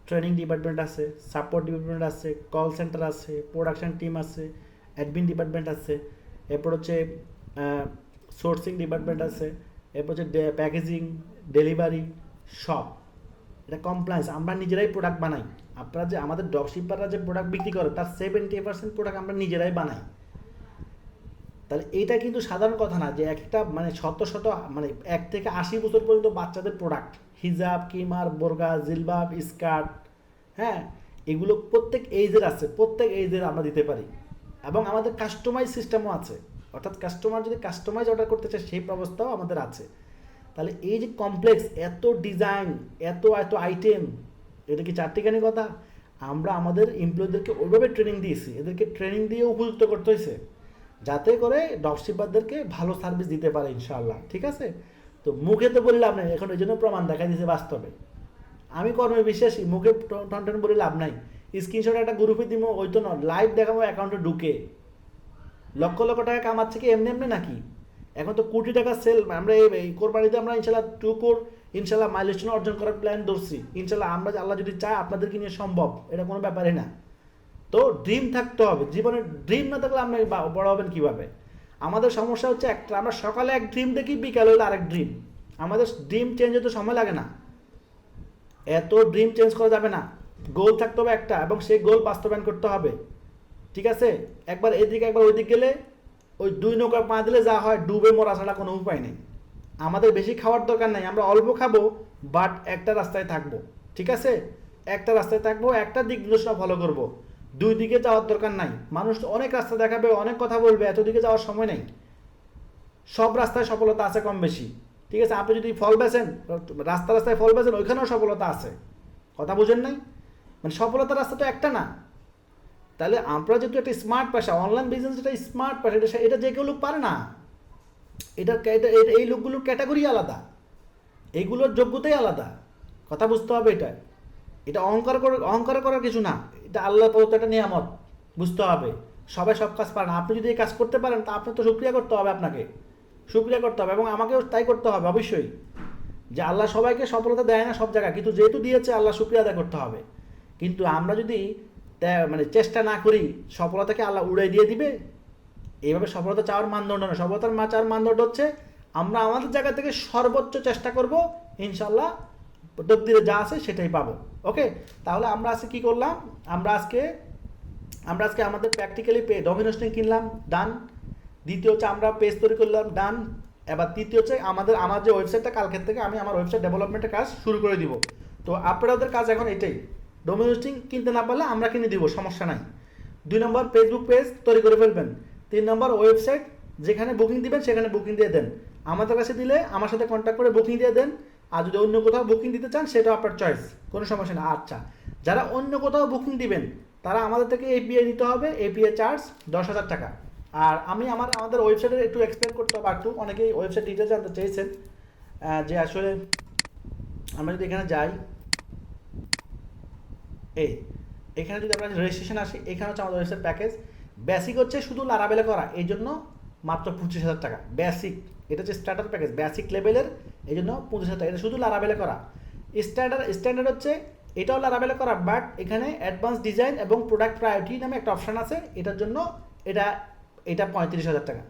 ট্রেনিং ডিপার্টমেন্ট আছে, সাপোর্ট ডিপার্টমেন্ট আছে, কল সেন্টার আছে, প্রোডাকশন টিম আছে, অ্যাডমিন ডিপার্টমেন্ট আছে, এরপর হচ্ছে সোর্সিং ডিপার্টমেন্ট আছে, এরপর হচ্ছে প্যাকেজিং, ডেলিভারি, সব। এটা কমপ্লায়েন্স। আমরা নিজেরাই প্রোডাক্ট বানাই। আপনারা যে আমাদের ড্রপশিপাররা যে প্রোডাক্ট বিক্রি করে, তার 70% প্রোডাক্ট আমরা নিজেরাই বানাই। তাহলে এইটা কিন্তু সাধারণ কথা না যে একটা মানে শত মানে 1 থেকে 80 বছর পর্যন্ত বাচ্চাদের প্রোডাক্ট, হিজাব, কিমার, বোরগা, জিলবাব, স্কার্ট, হ্যাঁ, এগুলো প্রত্যেক এইজের আছে, প্রত্যেক এইজের আমরা দিতে পারি। এবং আমাদের কাস্টমাইজ সিস্টেমও আছে, অর্থাৎ কাস্টমার যদি কাস্টমাইজ অর্ডার করতে চায় সেই ব্যবস্থাও আমাদের আছে। তাহলে এই যে কমপ্লেক্স, এত ডিজাইন, এত আইটেম, এটা কি চারটিখানি কথা? আমরা আমাদের এমপ্লয়ীদেরকে ওইভাবে ট্রেনিং দিয়েছি, এদেরকে ট্রেনিং দিয়ে উপযুক্ত করতে হয়েছে যাতে করে ড্রপশিপারদেরকে ভালো সার্ভিস দিতে পারে ইনশাআল্লাহ। ঠিক আছে? তো মুখে তো বললাম না, এখন এই জন্য প্রমাণ দেখা দিয়েছে বাস্তবে। আমি কর্মে বিশ্বাসী, মুখে টন বলে লাভ নাই। স্ক্রিনশট একটা গ্রুপে দিব, ওই তো নয়, লাইভ দেখাবো অ্যাকাউন্টে ঢুকে। লক্ষ লক্ষ টাকা কামাচ্ছে কি এমনি এমনি নাকি? এখন তো কোটি টাকা সেল, আমরা এই কোরবানিতে আমরা ইনশাল্লাহ 2 কোর ইনশাল্লাহ মাইলস্টোন অর্জন করার প্ল্যান ধরছি ইনশাল্লাহ। আমরা আল্লাহ যদি চায় আপনাদেরকে নিয়ে সম্ভব, এটা কোনো ব্যাপারই না। তো ড্রিম থাকতে হবে জীবনে, ড্রিম না থাকলে আপনি বড় হবেন কীভাবে? আমাদের সমস্যা হচ্ছে একটা, আমরা সকালে এক ড্রিম দেখি, বিকাল হলে আরেক ড্রিম। আমাদের ড্রিম চেঞ্জ হতে সময় লাগে না, এত ড্রিম চেঞ্জ করা যাবে না। গোল থাকতে হবে একটা, এবং সেই গোল বাস্তবায়ন করতে হবে। ঠিক আছে? একবার এদিকে একবার ওইদিকে গেলে ওই 2 নৌকা পা দিলে যা হয়, ডুবে মরা ছাড়া কোনো উপায় নেই। আমাদের বেশি খাওয়ার দরকার নাই, আমরা অল্প খাবো, বাট একটা রাস্তায় থাকবো। ঠিক আছে? একটা রাস্তায় থাকবো, একটা দিক নির্দেশনা ফলো করবো, 2 দিকে যাওয়ার দরকার নাই। মানুষ অনেক রাস্তা দেখাবে, অনেক কথা বলবে, এত দিকে যাওয়ার সময় নেই। সব রাস্তায় সফলতা আছে কম বেশি। ঠিক আছে? আপনি যদি ফল বেচেন, রাস্তায় ফল বেচেন, ওইখানেও সফলতা আছে। কথা বুঝেন নাই? মানে সফলতার রাস্তা তো একটা না। তাহলে আমরা যেহেতু একটা স্মার্ট পেশা, অনলাইন বিজনেস যেটা স্মার্ট পেশা, এটা যে কেউ লোক পারে না। এই লোকগুলোর ক্যাটাগরি আলাদা, এইগুলোর যোগ্যতাই আলাদা। কথা বুঝতে হবে। এটা অহংকার করার কিছু না, এটা আল্লাহর প্রদত্ত একটা নিয়ামত। বুঝতে হবে সবাই সব কাজ পারে না। আপনি যদি এই কাজ করতে পারেন, তা আপনার তো শুকরিয়া করতে হবে, আপনাকে শুকরিয়া করতে হবে, এবং আমাকেও তাই করতে হবে অবশ্যই। যে আল্লাহ সবাইকে সফলতা দেয় না সব জায়গায়, কিন্তু যেহেতু দিয়েছে আল্লাহ শুকরিয়া আদায় করতে হবে। কিন্তু আমরা যদি মানে চেষ্টা না করি, সফলতাকে আল্লাহ উড়াই দিয়ে দিবে। এইভাবে সফলতা চাওয়ার মানদণ্ড না, সফলতার চাওয়ার মানদণ্ড হচ্ছে আমরা আমাদের জায়গা থেকে সর্বোচ্চ চেষ্টা করব, ইনশাল্লাহ তকদিরে যা আছে সেটাই পাবো। ওকে, তাহলে আমরা আজকে কি করলাম, আমরা আজকে আমাদের প্র্যাকটিক্যালি ডোমেইন হোস্টিং কিনলাম, ডান। দ্বিতীয় হচ্ছে আমরা পেজ তৈরি করলাম, ডান। এবার তৃতীয় হচ্ছে আমার যে ওয়েবসাইটটা, কালকের থেকে আমি আমার ওয়েবসাইট ডেভেলপমেন্টের কাজ শুরু করে দিব। তো আপনাদের কাজ এখন এটাই, ডোমেইন হোস্টিং কিনতে না পারলে আমরা কিনে দিব, সমস্যা নাই। 2 নম্বর ফেসবুক পেজ তৈরি করে ফেলবেন। 3 নম্বর ওয়েবসাইট যেখানে বুকিং দিবেন সেখানে বুকিং দিয়ে দেন, আমাদের কাছে দিলে আমার সাথে কন্ট্যাক্ট করে বুকিং দিয়ে দেন। আর যদি অন্য কোথাও বুকিং দিতে চান সেটাও আপনার চয়েস, কোনো সমস্যা না। আচ্ছা, যারা অন্য কোথাও বুকিং দিবেন তারা আমাদের থেকে এপিআই নিতে হবে, এপিআই চার্জ 10,000 টাকা। আর আমি আমাদের ওয়েবসাইটে একটু এক্সপ্লেন করতে হবে একটু, অনেকেই ওয়েবসাইট ডিটেলস জানতে চেয়েছেন। যে আসলে আমরা যদি এখানে যাই, এখানে যদি আমরা রেজিস্ট্রেশন আসি, এখানে হচ্ছে আমাদের ওয়েবসাইট প্যাকেজ। বেসিক হচ্ছে শুধু লারাবেলে করা, এই জন্য মাত্র 25,000 টাকা বেসিক। এটা হচ্ছে স্টার্টার প্যাকেজ, বেসিক লেভেলের, এই জন্য 25,000 টাকা। এটা শুধু লারাবেলে করা। স্ট্যান্ডার্ড হচ্ছে এটাও লারাবেলে করা, বাট এখানে অ্যাডভান্স ডিজাইন এবং প্রোডাক্ট প্রায়োরিটি নামে একটা অপশান আছে, এটার জন্য এটা 35,000 টাকা।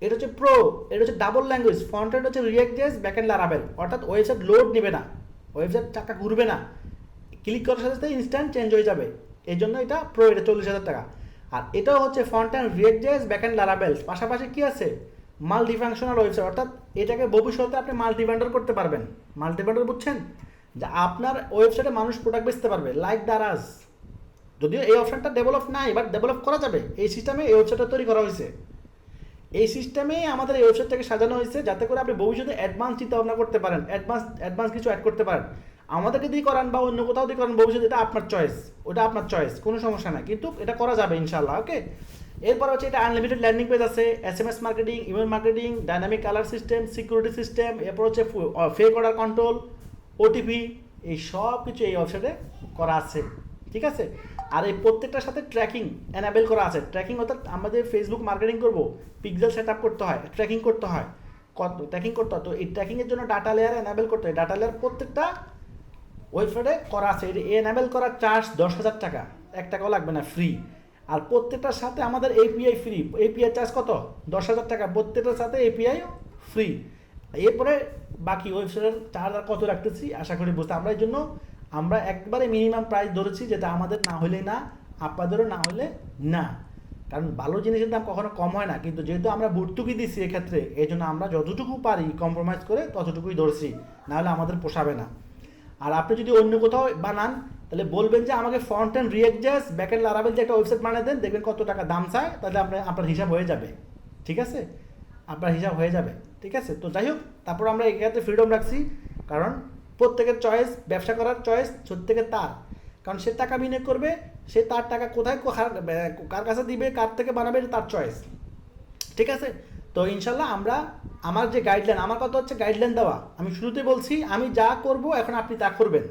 এটা হচ্ছে প্রো, এটা হচ্ছে ডাবল ল্যাঙ্গুয়েজ, ফ্রন্ট এন্ড হচ্ছে রিঅ্যাক্ট জেএস, ব্যাক এন্ড লারাবেল, অর্থাৎ ওয়েবসাইট লোড নেবে না, ওয়েবসাইট চাকা ঘুরবে না, ক্লিক করার সাথে সাথে ইনস্ট্যান্ট চেঞ্জ হয়ে যাবে। এই জন্য এটা প্রো, এটা 40,000 টাকা। আর এটাও হচ্ছে front end React JS, back end লারাবেল, পাশাপাশি কি আছে মাল্টিফাংশনাল ওয়েবসাইট, অর্থাৎ এটাকে ভবিষ্যতে আপনি মাল্টিভেন্ডর করতে পারবেন। মাল্টিভেন্ডর বুঝছেন, যে আপনার ওয়েবসাইটে মানুষ প্রোডাক্ট বেচতে পারবে লাইক দারাজ। যদিও এই অপশনটা ডেভেলপ নাই, বাট ডেভেলপ করা যাবে, এই সিস্টেমে এই ওয়েবসাইটটা তৈরি করা হয়েছে। এই সিস্টেমেই আমাদের এই ওয়েবসাইটটাকে সাজানো হয়েছে, যাতে করে আপনি ভবিষ্যতে অ্যাডভান্স চিন্তা ভাবনা করতে পারেন, অ্যাডভান্স কিছু অ্যাড করতে পারেন। আমাদেরকে দিয়ে করান বা অন্য কোথাও দিয়ে করান, ভবিষ্যতে এটা আপনার চয়েস, ওটা আপনার চয়েস, কোনো সমস্যা নাই, কিন্তু এটা করা যাবে ইনশাল্লাহ। ওকে, এরপর হচ্ছে এটা আনলিমিটেড ল্যান্ডিং পেজ আছে, SMS marketing, email marketing, dynamic colour system, security system, এরপর হচ্ছে ফেক অর্ডার কন্ট্রোল, ওটিপি, এই সব কিছু এই ওয়েবসাইটে করা আছে, ঠিক আছে। আর এই প্রত্যেকটার সাথে ট্র্যাকিং এনাবেল করা আছে। ট্র্যাকিং অর্থাৎ আমাদের ফেসবুক মার্কেটিং করবো, পিক্সেল সেট আপ করতে হয়, ট্র্যাকিং করতে হয়, তো এই ট্র্যাকিংয়ের জন্য ডাটা লেয়ার এনাবেল করতে হয়। ডাটা লেয়ার প্রত্যেকটা ওয়েবসাইটে করা আছে। এটা এনাবেল করার চার্জ 10,000 টাকা, 1 টাকাও লাগবে না, ফ্রি। আর প্রত্যেকটার সাথে আমাদের এপিআই ফ্রি, এপিআই চার্জ কত, 10,000 টাকা, প্রত্যেকটার সাথে এপিআই ফ্রি। এরপরে বাকি ওয়েবসাইটের চার্জ আর কত রাখতেছি আশা করি বুঝতে, আমরা এই জন্য আমরা একবারে মিনিমাম প্রাইস ধরেছি, যেটা আমাদের না হলে না, আপনাদেরও না হলে না, কারণ ভালো জিনিসের দাম কখনো কম হয় না। কিন্তু যেহেতু আমরা ভর্তুকি দিচ্ছি এক্ষেত্রে, এই জন্য আমরা যতটুকু পারি কম্প্রোমাইজ করে ততটুকুই ধরছি, নাহলে আমাদের পোষাবে না। আর আপনি যদি অন্য কোথাও বানান, তাহলে বলবেন যে আমাকে front end React JS, back end লারাবেল যে একটা ওয়েবসাইট বানিয়ে দেন, দেখবেন কত টাকা দাম চায়, তাহলে আপনার হিসাব হয়ে যাবে, ঠিক আছে, আপনার হিসাব হয়ে যাবে, ঠিক আছে। তো যাই হোক, তারপর আমরা এক্ষেত্রে ফ্রিডম রাখছি, কারণ প্রত্যেকের চয়েস, ব্যবসা করার চয়েস প্রত্যেকের তার, কারণ সে টাকা বিনিয়োগ করবে, সে তার টাকা কোথায় কার কাছে দিবে, কার থেকে বানাবে, তার চয়েস, ঠিক আছে। তো ইনশাল্লাহ আমার যে গাইডলাইন, আমার কথা হচ্ছে গাইডলাইন দেওয়া, আমি শুরুতে বলছি আমি যা করব এখন আপনি তা করবেন।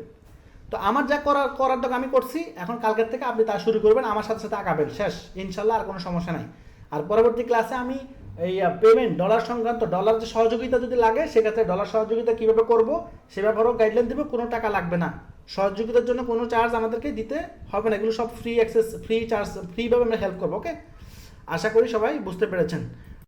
তো আমার যা করার দরকার আমি করছি, এখন কালকের থেকে আপনি তা শুরু করবেন, আমার সাথে সাথে আগাবেন, শেষ ইনশাল্লাহ, আর কোনো সমস্যা নাই। আর পরবর্তী ক্লাসে আমি এই পেমেন্ট ডলার সংক্রান্ত, ডলার যে সহযোগিতা যদি লাগে সেক্ষেত্রে ডলার সহযোগিতা কীভাবে করব সে ব্যাপারেও গাইডলাইন দেবো। কোনো টাকা লাগবে না, সহযোগিতার জন্য কোনো চার্জ আমাদেরকে দিতে হবে না, এগুলো সব ফ্রি অ্যাক্সেস, ফ্রি চার্জ, ফ্রিভাবে আমরা হেল্প করবো। ওকে, আশা করি সবাই বুঝতে পেরেছেন।